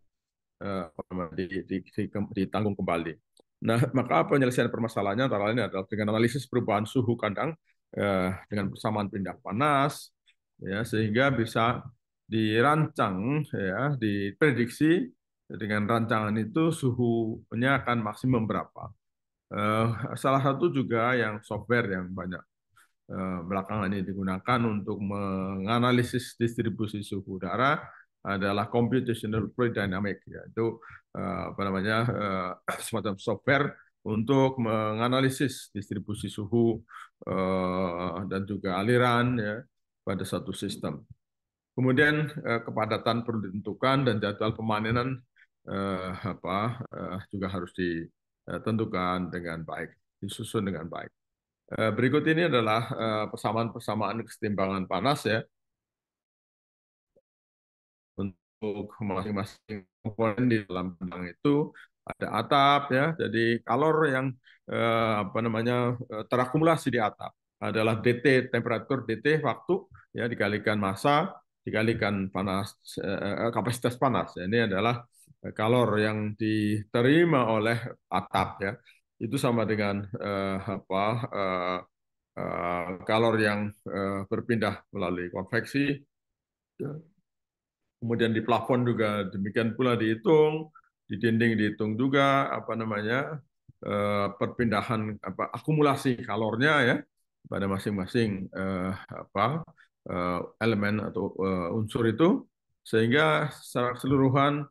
ditanggung kembali. Nah, maka penyelesaian permasalahannya antara lain adalah dengan analisis perubahan suhu kandang dengan persamaan pindah panas, ya, sehingga bisa dirancang, ya, diprediksi dengan rancangan itu suhunya akan maksimum berapa. Salah satu juga yang software yang banyak belakangan ini digunakan untuk menganalisis distribusi suhu udara adalah computational fluid dynamic, yaitu apa namanya semacam software untuk menganalisis distribusi suhu dan juga aliran, ya, pada satu sistem. Kemudian kepadatan perlu ditentukan dan jadwal pemanenan juga harus ditentukan dengan baik, disusun dengan baik. Berikut ini adalah persamaan-persamaan kesetimbangan panas, ya, untuk masing-masing komponen di dalam kandang itu. Ada atap, ya, jadi kalor yang terakumulasi di atap adalah DT, temperatur DT waktu, ya, dikalikan massa dikalikan panas, kapasitas panas. Ini adalah kalor yang diterima oleh atap, ya, itu sama dengan kalor yang berpindah melalui konveksi. Kemudian di plafon juga demikian pula dihitung, di dinding dihitung juga perpindahan akumulasi kalornya, ya, pada masing-masing elemen atau unsur itu, sehingga secara keseluruhan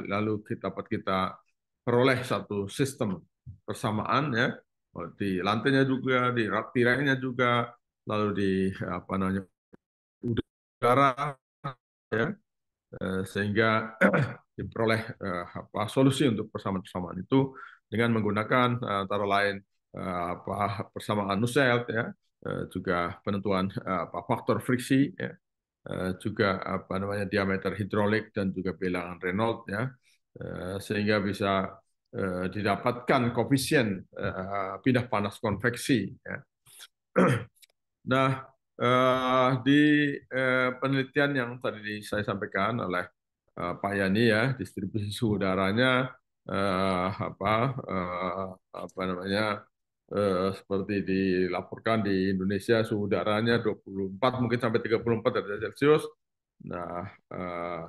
lalu dapat kita peroleh satu sistem persamaan, ya, di lantainya juga, di tirainya juga, lalu di udara, ya, sehingga diperoleh solusi untuk persamaan-persamaan itu dengan menggunakan antara lain persamaan Nusselt, ya, juga penentuan faktor friksi, ya, juga diameter hidrolik dan juga bilangan Reynolds, ya, sehingga bisa didapatkan koefisien pindah panas konveksi, ya. Nah, di penelitian yang tadi saya sampaikan oleh Pak Yani, ya, distribusi suhu udaranya seperti dilaporkan di Indonesia suhu udaranya 24 mungkin sampai 34 derajat Celcius. Nah,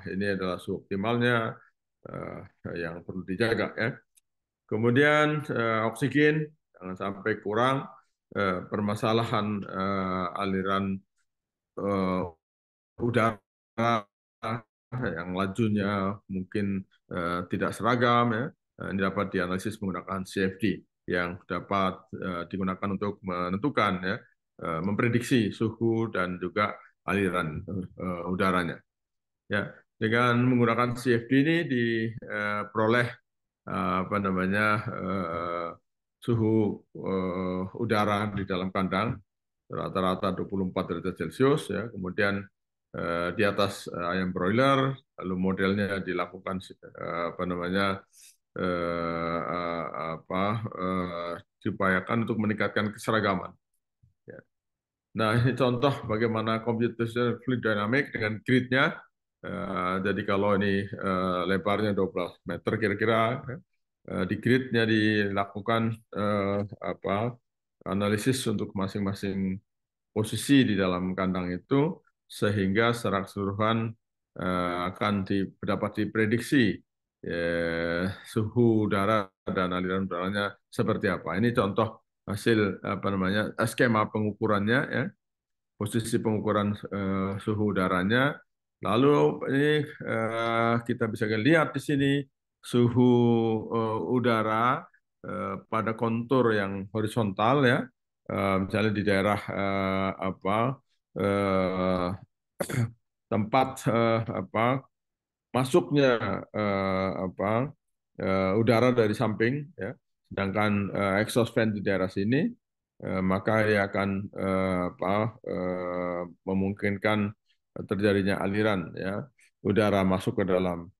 ini adalah suhu optimalnya yang perlu dijaga, ya. Kemudian oksigen jangan sampai kurang, permasalahan aliran eh, udara yang lajunya mungkin tidak seragam ya. Ini dapat dianalisis menggunakan CFD yang dapat digunakan untuk menentukan ya, memprediksi suhu dan juga aliran udaranya. Ya, dengan menggunakan CFD ini diperoleh apa namanya suhu udara di dalam kandang rata-rata 24 derajat Celcius ya. Kemudian di atas ayam broiler, lalu modelnya dilakukan apa namanya apa diupayakan untuk meningkatkan keseragaman. Ya. Nah, ini contoh bagaimana computational fluid dynamic dengan grid-nya. Jadi kalau ini lebarnya 12 meter kira-kira, di grid-nya dilakukan apa analisis untuk masing-masing posisi di dalam kandang itu, sehingga secara keseluruhan akan dapat diprediksi suhu udara dan aliran udaranya seperti apa. Ini contoh hasil apa namanya skema pengukurannya ya, posisi pengukuran suhu udaranya. Lalu ini kita bisa lihat di sini suhu udara pada kontur yang horizontal ya. Misalnya di daerah apa eh, tempat apa masuknya apa udara dari samping ya, sedangkan exhaust fan di daerah sini, maka ia akan apa memungkinkan terjadinya aliran ya udara masuk ke dalam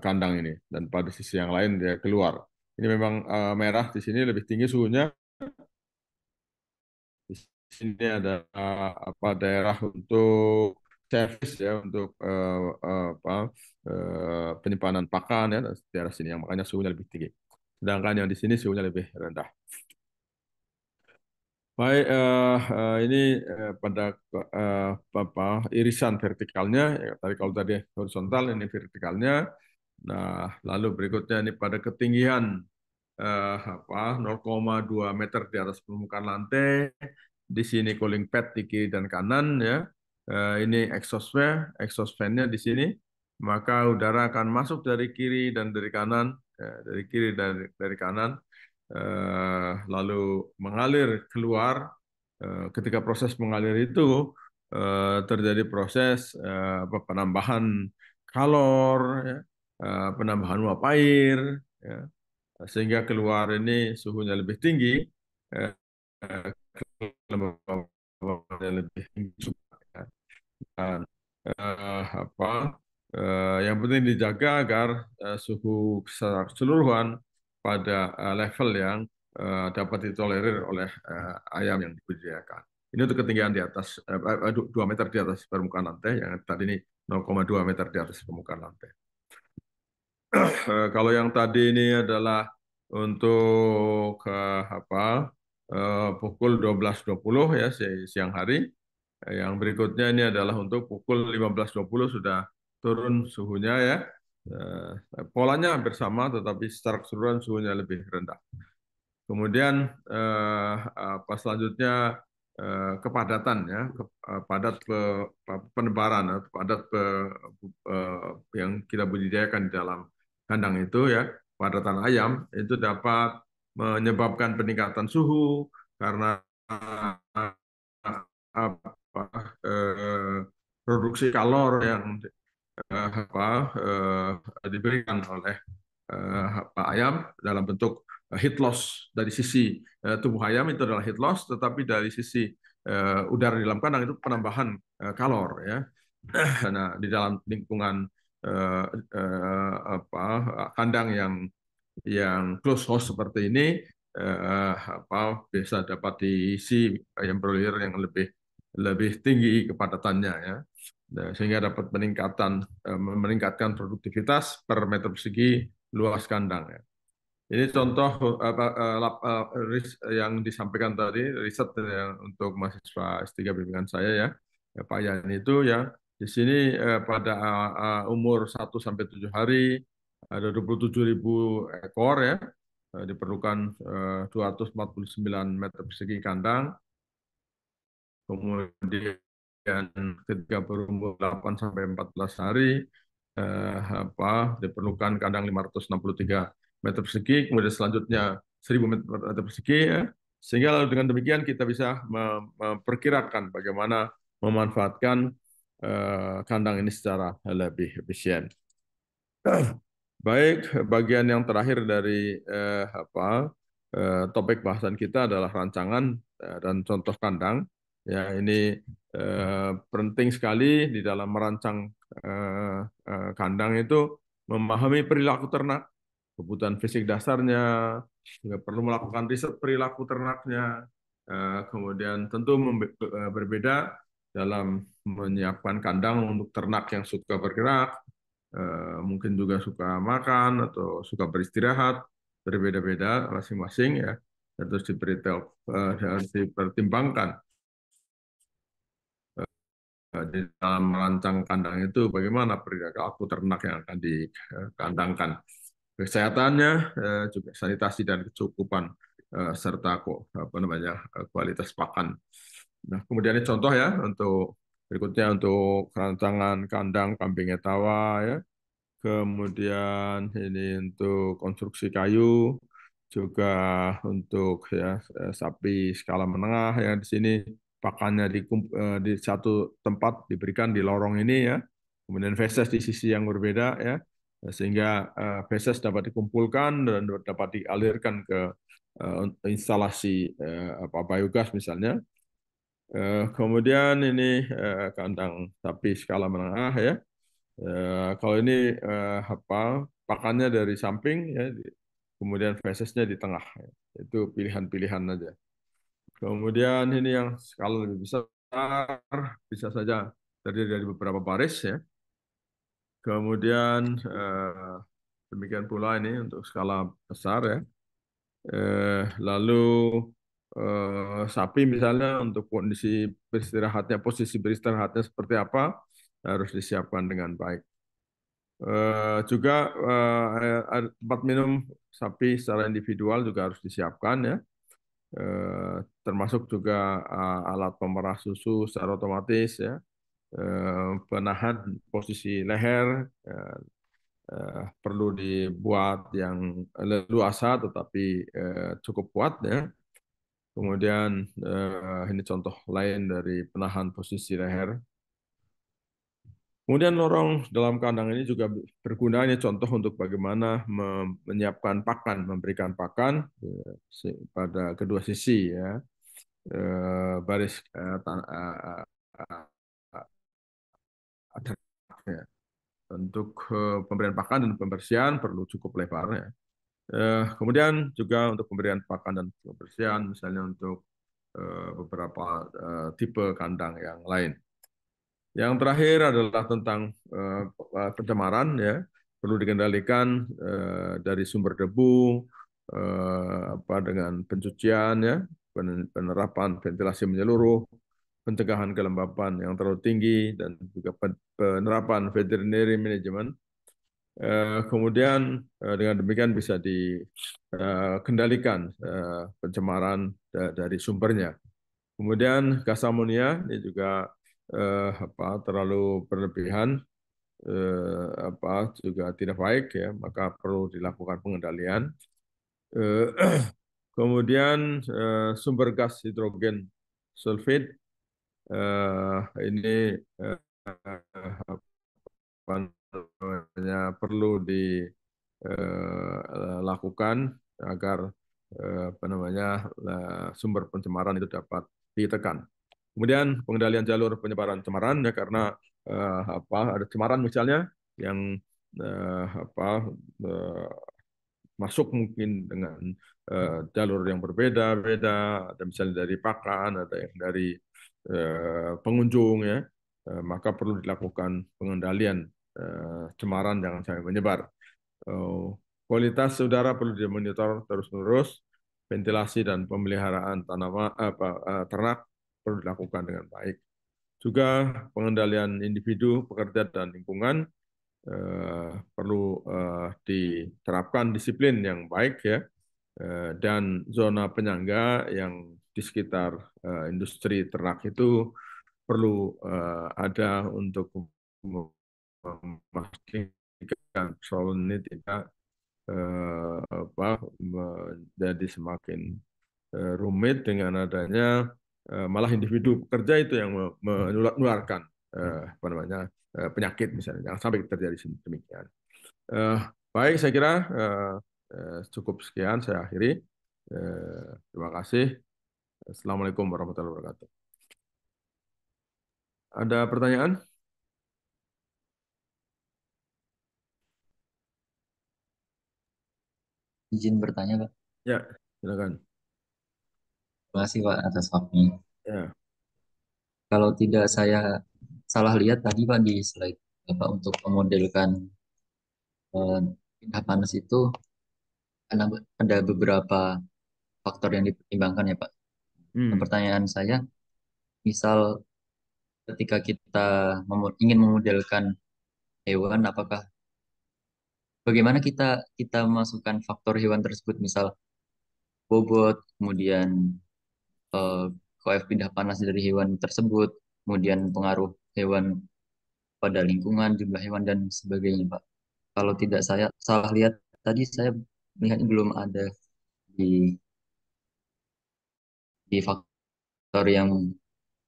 kandang ini, dan pada sisi yang lain dia keluar. Ini memang merah di sini lebih tinggi suhunya. Di sini ada apa daerah untuk servis ya, untuk apa penyimpanan pakan ya, daerah sini yang makanya suhunya lebih tinggi. Sedangkan yang di sini suhunya lebih rendah. Baik, ini pada apa irisan vertikalnya. Ya, tadi kalau tadi horizontal, ini vertikalnya. Nah, lalu berikutnya ini pada ketinggian apa 0,2 meter di atas permukaan lantai. Di sini cooling pad di kiri dan kanan ya. Ini exhaust fan-nya di sini. Maka udara akan masuk dari kiri dan dari kanan, dari kiri dan dari kanan, lalu mengalir keluar. Ketika proses mengalir itu terjadi proses penambahan kalor, ya, penambahan uap air, ya, sehingga keluar ini suhunya lebih tinggi, eh, kelembabannya lebih tinggi juga. Ya. Dan, apa yang penting dijaga agar suhu secara keseluruhan pada level yang dapat ditolerir oleh ayam yang dibudidayakan. Ini untuk ketinggian di atas 2 meter di atas permukaan lantai, yang tadi ini 0,2 meter di atas permukaan lantai. Kalau yang tadi ini adalah untuk apa pukul 12.20 ya siang hari. Yang berikutnya ini adalah untuk pukul 15.20 sudah turun suhunya ya. Polanya hampir sama, tetapi secara keseluruhan suhunya lebih rendah. Kemudian apa selanjutnya kepadatan ya, padat penebaran, padat yang kita budidayakan di dalam kandang itu ya, padatan ayam itu dapat menyebabkan peningkatan suhu karena apa produksi kalor yang apa diberikan oleh ayam dalam bentuk heat loss. Dari sisi tubuh ayam itu adalah heat loss, tetapi dari sisi udara di dalam kandang itu penambahan kalor ya. Nah, di dalam lingkungan eh, apa kandang yang close host seperti ini, apa bisa dapat diisi ayam broiler yang lebih lebih tinggi kepadatannya ya. Nah, sehingga dapat meningkatkan produktivitas per meter persegi luas kandang ya. Ini contoh apa, yang disampaikan tadi, riset yang untuk mahasiswa S3 bimbingan saya ya, Pak Yani itu ya, di sini pada umur 1 sampai 7 hari ada 27.000 ekor ya, diperlukan 249 meter persegi kandang, kemudian ketika berumur 8 sampai 14 hari diperlukan kandang 563 meter persegi, kemudian selanjutnya 1000 meter persegi ya. Sehingga dengan demikian kita bisa memperkirakan bagaimana memanfaatkan kandang ini secara lebih efisien. Baik, bagian yang terakhir dari topik bahasan kita adalah rancangan dan contoh kandang. Ya, ini penting sekali di dalam merancang kandang itu memahami perilaku ternak, kebutuhan fisik dasarnya, juga perlu melakukan riset perilaku ternaknya, kemudian tentu berbeda dalam menyiapkan kandang untuk ternak yang suka bergerak, mungkin juga suka makan atau suka beristirahat, berbeda-beda masing-masing ya, harus dipertimbangkan di dalam merancang kandang itu bagaimana perilaku ternak yang akan dikandangkan, kesehatannya, juga sanitasi dan kecukupan serta kualitas pakan. Nah, kemudian ini contoh ya untuk berikutnya untuk rancangan kandang kambing etawa ya. Kemudian ini untuk konstruksi kayu, juga untuk ya sapi skala menengah ya di sini pakannya di satu tempat diberikan di lorong ini ya. Kemudian feses di sisi yang berbeda ya, sehingga feses dapat dikumpulkan dan dapat dialirkan ke instalasi biogas misalnya. Kemudian ini kandang sapi skala menengah ya. Kalau ini pakannya dari samping ya, kemudian fesesnya di tengah. Ya. Itu pilihan-pilihan aja. Kemudian ini yang skala lebih besar bisa saja terdiri dari beberapa baris ya. Kemudian demikian pula ini untuk skala besar ya. Lalu sapi misalnya untuk kondisi beristirahatnya, posisi beristirahatnya seperti apa harus disiapkan dengan baik. Juga tempat minum sapi secara individual juga harus disiapkan ya, termasuk juga alat pemerah susu secara otomatis ya, penahan posisi leher perlu dibuat yang leluasa tetapi cukup kuat ya. Kemudian ini contoh lain dari penahan posisi leher. Kemudian lorong dalam kandang ini juga berguna, ini contoh untuk bagaimana menyiapkan pakan, memberikan pakan pada kedua sisi ya, baris ya. Untuk pemberian pakan dan pembersihan perlu cukup lebar ya. Kemudian juga untuk pemberian pakan dan pembersihan, misalnya untuk beberapa tipe kandang yang lain. Yang terakhir adalah tentang pencemaran ya, perlu dikendalikan dari sumber debu, dengan pencucian ya, penerapan ventilasi menyeluruh, pencegahan kelembapan yang terlalu tinggi dan juga penerapan veterinary management. Kemudian dengan demikian bisa dikendalikan pencemaran dari sumbernya. Kemudian gas amonia ini juga terlalu berlebihan, juga tidak baik ya, maka perlu dilakukan pengendalian. Kemudian sumber gas hidrogen sulfid ini perlu dilakukan agar sumber pencemaran itu dapat ditekan. Kemudian pengendalian jalur penyebaran cemaran ya, karena ada cemaran misalnya yang masuk mungkin dengan jalur yang berbeda-beda, ada misalnya dari pakan, ada yang dari pengunjung ya, maka perlu dilakukan pengendalian cemaran jangan sampai menyebar. Kualitas udara perlu dimonitor terus-menerus, ventilasi dan pemeliharaan tanaman ternak perlu dilakukan dengan baik. Juga pengendalian individu, pekerja dan lingkungan perlu diterapkan disiplin yang baik ya, dan zona penyangga yang di sekitar industri ternak itu perlu ada untuk memastikan persoalan ini tidak menjadi semakin rumit dengan adanya malah individu pekerja itu yang menularkan apa namanya penyakit misalnya. Jangan sampai terjadi demikian. Eh, Baik, saya kira cukup sekian saya akhiri. Terima kasih. Assalamualaikum warahmatullahi wabarakatuh. Ada pertanyaan? Izin bertanya, Pak. Ya, silakan. Terima kasih, Pak, atas waktunya. Ya. Kalau tidak saya salah lihat tadi, Pak, di slide Bapak untuk memodelkan pindah panas itu ada beberapa faktor yang dipertimbangkan ya, Pak. Dan Hmm. pertanyaan saya, misal ketika kita ingin memodelkan hewan, apakah bagaimana kita kita memasukkan faktor hewan tersebut, misal bobot, kemudian eh, koef pindah panas dari hewan tersebut, kemudian pengaruh hewan pada lingkungan, jumlah hewan dan sebagainya, Pak. Kalau tidak saya salah lihat tadi saya melihat belum ada di faktor yang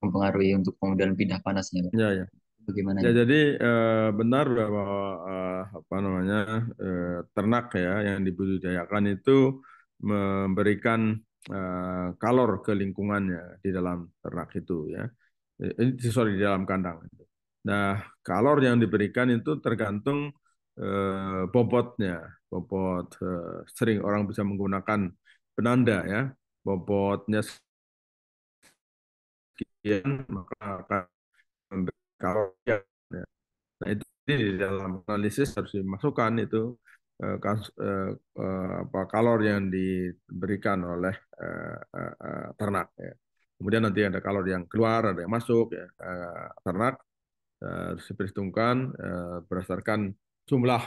mempengaruhi untuk kemudian pindah panasnya, Pak. Ya, ya. Bagaimana Ya, ini? jadi benar bahwa apa namanya ternak ya yang dibudidayakan itu memberikan kalor ke lingkungannya di dalam ternak itu ya. Sorry, di dalam kandang. Nah, kalor yang diberikan itu tergantung bobotnya. Bobot sering orang bisa menggunakan penanda ya. Bobotnya sekian maka akan memberi kalor ya. Nah, itu di dalam analisis harus dimasukkan itu apa kalor yang diberikan oleh ternak ya. Kemudian nanti ada kalor yang keluar, ada yang masuk ya. Ternak harus diperhitungkan berdasarkan jumlah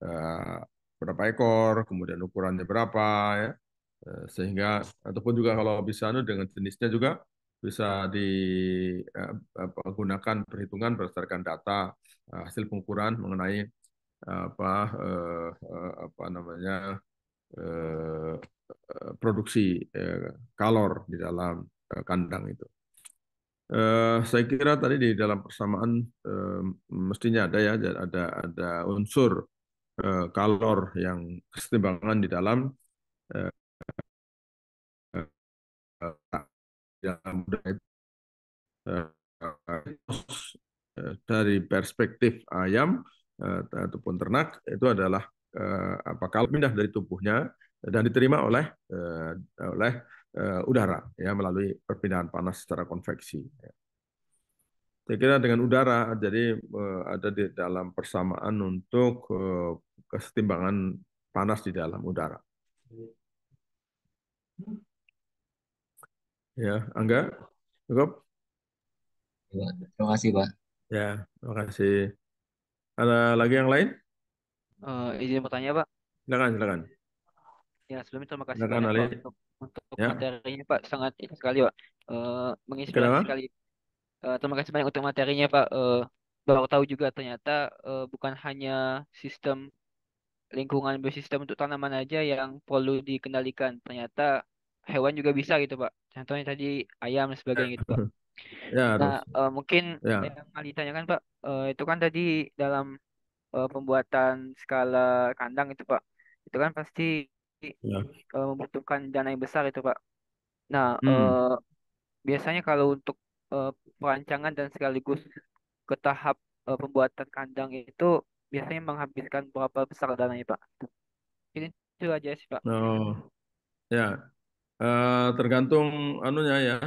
eh, berapa ekor, kemudian ukurannya berapa ya. Sehingga ataupun juga kalau bisa dengan jenisnya juga bisa digunakan perhitungan berdasarkan data hasil pengukuran mengenai apa apa namanya eh, produksi kalor di dalam kandang itu. Saya kira tadi di dalam persamaan mestinya ada ya ada unsur kalor yang kesetimbangan di dalam eh, dalam budaya dari perspektif ayam ataupun ternak itu adalah apa kalau pindah dari tubuhnya dan diterima oleh udara ya melalui perpindahan panas secara konveksi. Saya kira dengan udara jadi ada di dalam persamaan untuk kesetimbangan panas di dalam udara. Ya, Angga, cukup? Ya, Pak. Terima kasih, Pak. Ya, terima kasih. Ada lagi yang lain? Izin bertanya, Pak. Silakan, silakan. Ya, sebelumnya terima kasih Silakan banyak, Ali. Pak, untuk Ya, materinya, Pak. Sangat ini sekali, Pak. Menginspirasi kenapa? sekali. Terima kasih banyak untuk materinya, Pak. Baru tahu juga ternyata bukan hanya sistem lingkungan biosistem untuk tanaman aja yang perlu dikendalikan. Ternyata hewan juga bisa gitu, Pak. Contohnya tadi ayam dan sebagainya gitu, Pak. Ya Nah, harus. mungkin Ya, yang kali ditanyakan, Pak, itu kan tadi dalam pembuatan skala kandang itu, Pak. Itu kan pasti ya. membutuhkan dana yang besar itu, Pak. Nah, Hmm. biasanya kalau untuk eh, perancangan dan sekaligus ke tahap pembuatan kandang itu biasanya menghabiskan berapa besar dananya, Pak? Ini itu aja sih, Pak. Oh, ya. Tergantung anunya ya,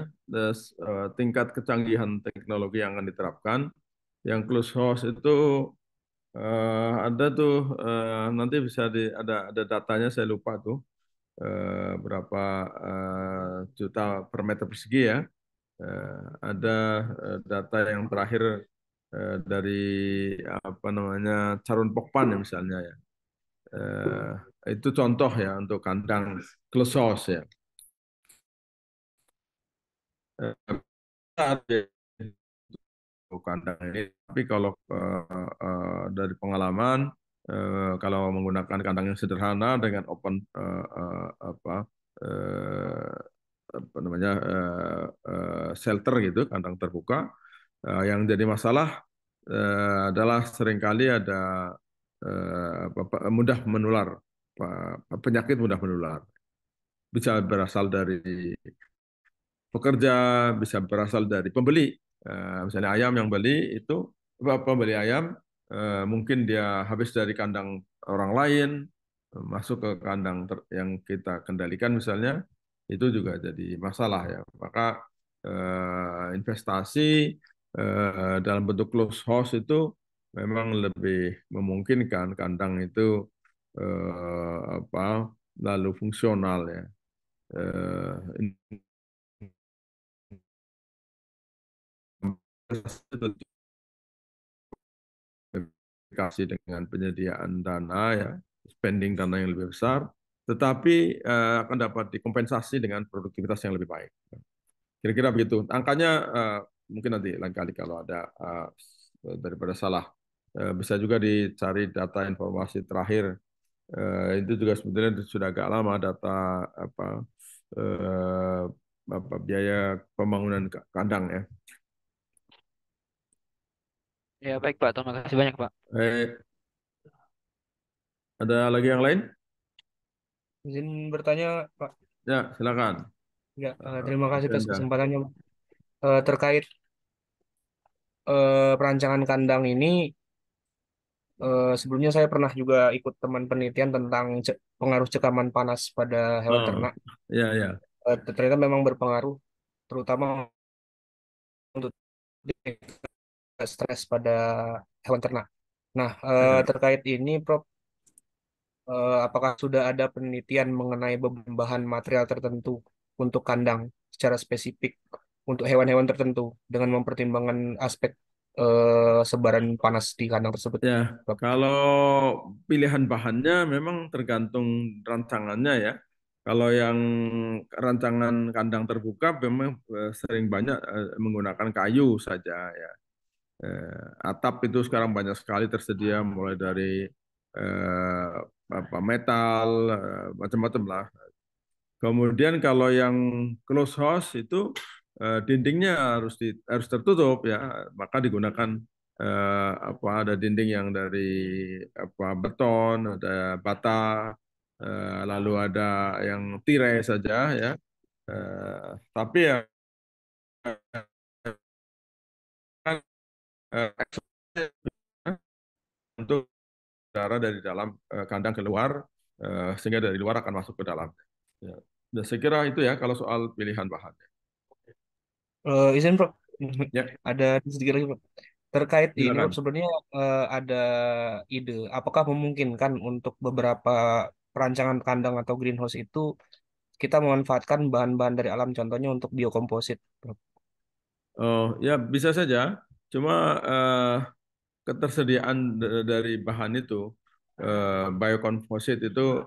tingkat kecanggihan teknologi yang akan diterapkan. Yang close house itu ada tuh nanti bisa ada datanya saya lupa tuh berapa juta per meter persegi ya. Ada data yang terakhir dari apa namanya Carun Pokpan ya misalnya ya. Itu contoh ya untuk kandang close house ya. Eh, kandang ini. Tapi kalau dari pengalaman, kalau menggunakan kandang yang sederhana dengan open eh, apa namanya shelter gitu, kandang terbuka, yang jadi masalah adalah seringkali ada mudah menular, penyakit mudah menular. Bisa berasal dari pekerja, bisa berasal dari pembeli. Misalnya ayam yang beli itu, pembeli ayam, mungkin dia habis dari kandang orang lain, masuk ke kandang yang kita kendalikan misalnya, itu juga jadi masalah ya. Maka investasi dalam bentuk closed house itu memang lebih memungkinkan kandang itu lalu fungsional ya. Kasih dengan penyediaan dana ya, spending dana yang lebih besar, tetapi akan dapat dikompensasi dengan produktivitas yang lebih baik. Kira-kira begitu. Angkanya mungkin nanti lain kali kalau ada daripada salah, bisa juga dicari data informasi terakhir. Itu juga sebetulnya sudah agak lama data eh, biaya pembangunan kandang ya. Ya baik Pak, terima kasih banyak Pak. Ada lagi yang lain? Izin bertanya, Pak. Ya, silakan. Ya, terima kasih atas Anda. kesempatannya. Terkait perancangan kandang ini, sebelumnya saya pernah juga ikut teman penelitian tentang pengaruh cekaman panas pada hewan Oh, ternak. ya, ya. Ternyata memang berpengaruh, terutama untuk stres pada hewan ternak. Nah, Ya. terkait ini, Prof, apakah sudah ada penelitian mengenai bahan material tertentu untuk kandang secara spesifik untuk hewan-hewan tertentu dengan mempertimbangkan aspek sebaran panas di kandang tersebut? Ya, Prof? kalau pilihan bahannya memang tergantung rancangannya ya. Kalau yang rancangan kandang terbuka memang sering banyak menggunakan kayu saja ya. Atap itu sekarang banyak sekali tersedia mulai dari eh, metal macam-macam lah. Kemudian kalau yang close house itu dindingnya harus tertutup ya, maka digunakan ada dinding yang dari beton, ada bata, lalu ada yang tirai saja ya. Tapi ya eh, untuk udara dari dalam kandang keluar sehingga dari luar akan masuk ke dalam. Ya. Dan saya kira itu ya kalau soal pilihan bahan. Izin, Prof. Ya, Ada sedikit lagi, Prof. Terkait ini, Prof, silakan. sebenarnya ada ide, apakah memungkinkan untuk beberapa perancangan kandang atau greenhouse itu kita memanfaatkan bahan-bahan dari alam, contohnya untuk biokomposit, Prof? Oh, ya bisa saja. Cuma ketersediaan dari bahan itu, biokomposit itu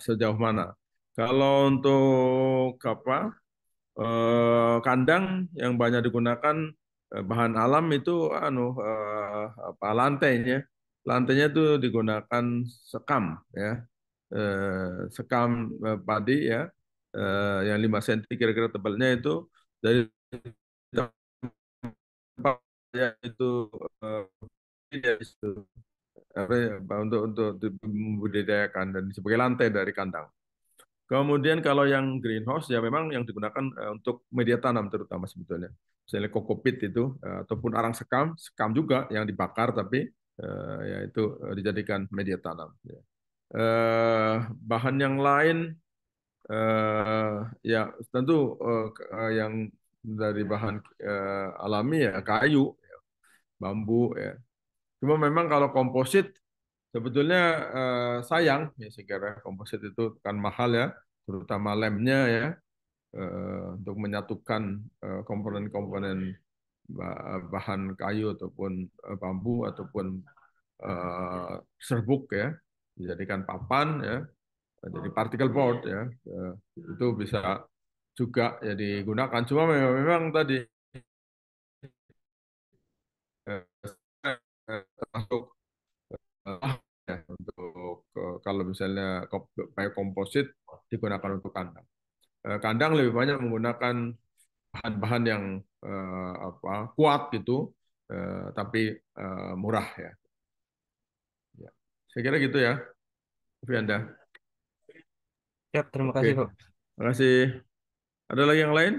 sejauh mana? Kalau untuk kandang yang banyak digunakan bahan alam itu lantainya. Lantainya itu digunakan sekam ya. Sekam padi ya. Yang 5 cm kira-kira tebalnya itu dari tempat ya itu eh, ya, itu, untuk membudidayakan dan sebagai lantai dari kandang. Kemudian kalau yang greenhouse ya memang yang digunakan untuk media tanam terutama sebetulnya. Misalnya kokopit itu ataupun arang sekam, sekam juga yang dibakar tapi ya itu dijadikan media tanam. Ya. Bahan yang lain ya tentu yang dari bahan alami ya kayu, bambu ya. Cuma memang kalau komposit sebetulnya sayang ya saya kira komposit itu kan mahal ya, terutama lemnya ya untuk menyatukan komponen-komponen bahan kayu ataupun bambu ataupun serbuk ya dijadikan papan ya jadi particle board ya itu bisa juga ya digunakan. Cuma memang tadi termasuk ya, untuk kalau misalnya pakai komposit digunakan untuk kandang. Kandang lebih banyak menggunakan bahan-bahan yang kuat gitu, tapi murah ya. Ya. Saya kira gitu ya, Vianda. Siap, terima Oke, kasih, Pak. terima kasih. Ada lagi yang lain?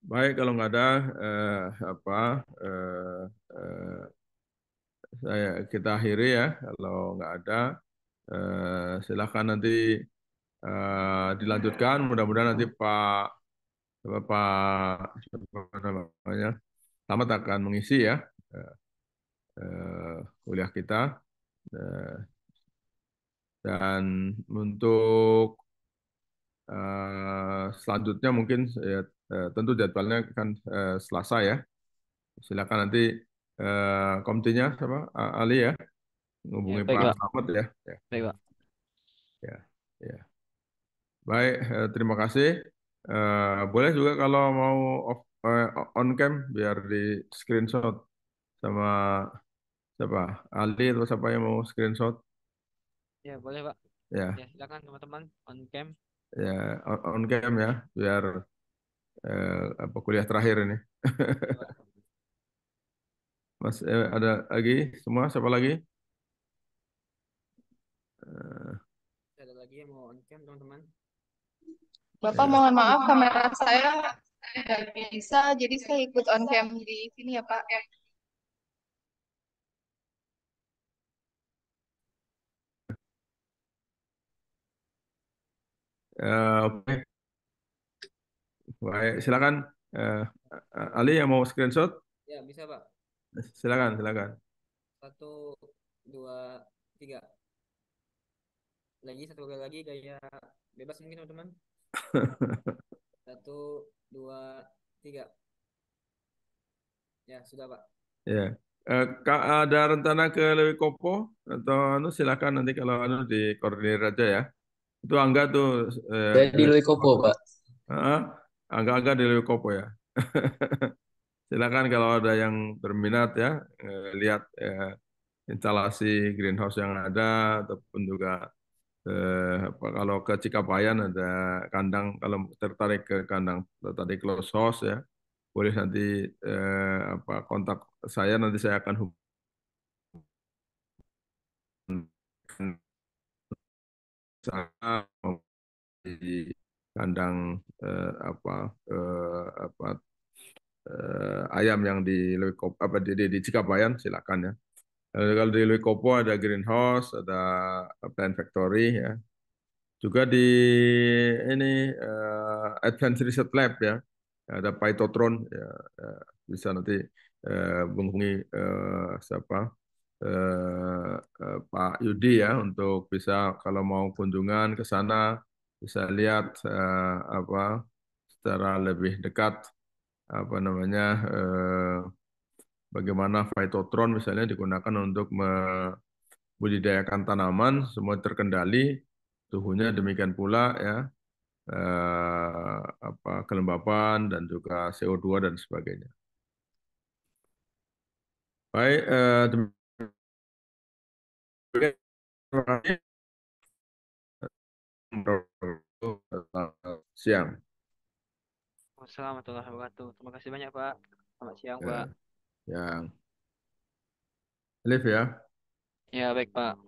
Baik, kalau nggak ada eh, apa eh, eh, kita akhiri ya. Kalau nggak ada, silakan nanti dilanjutkan. Mudah-mudahan nanti Pak namanya Selamat akan mengisi ya eh, kuliah kita. Eh, dan untuk selanjutnya mungkin tentu jadwalnya kan Selasa ya. Silakan nanti komitinya siapa? Ali ya, Ya, hubungi baik Pak Pak. Selamat ya. Ya, Baik Pak. ya, ya. Baik, terima kasih. Boleh juga kalau mau on cam biar di screenshot sama siapa? Ali atau siapa yang mau screenshot? Ya, boleh Pak. Ya, Ya, silakan teman-teman on cam. ya on cam ya, biar apa kuliah terakhir ini. Ya, Pak. Mas, ada lagi semua? Siapa lagi? Eh, Ada lagi yang mau on cam teman-teman? Bapak ya. mohon maaf kamera saya nggak bisa, jadi saya ikut on cam di sini ya Pak. Oke, baik. Silakan Ali yang mau screenshot. Ya, bisa Pak. Silakan, silakan. 1, 2, 3. Lagi satu kali lagi gaya bebas mungkin teman-teman. 1, 2, 3. Ya, sudah Pak. Ya. Ada rencana ke Lewi Kopo atau silakan nanti kalau dikoordinir aja ya. Itu Angga tuh Jadi Lui Kopo, Pak. eh, Angga di Lewi Kopo ya. Silakan kalau ada yang berminat ya, lihat instalasi greenhouse yang ada ataupun juga kalau ke Cikapayaan ada kandang, kalau tertarik ke kandang tadi close house ya, boleh nanti kontak saya, nanti saya akan hubungkan sana di kandang ayam yang di Leukopo, di Cikapayaan silakan ya. Kalau di Leukopo ada greenhouse, ada plant factory ya. Juga di ini Advanced Research Lab ya, ada Phytotron ya, bisa nanti menghubungi siapa Pak Yudi ya untuk bisa kalau mau kunjungan ke sana bisa lihat secara lebih dekat apa namanya bagaimana Phytotron misalnya digunakan untuk membudidayakan tanaman semua terkendali, suhunya demikian pula ya, kelembapan dan juga CO2 dan sebagainya. Baik, demikian, terima kasih. Siang. Wassalamualaikum warahmatullahi wabarakatuh. Terima kasih banyak Pak. Selamat siang Ya, Pak. yang live ya. Ya, baik Pak.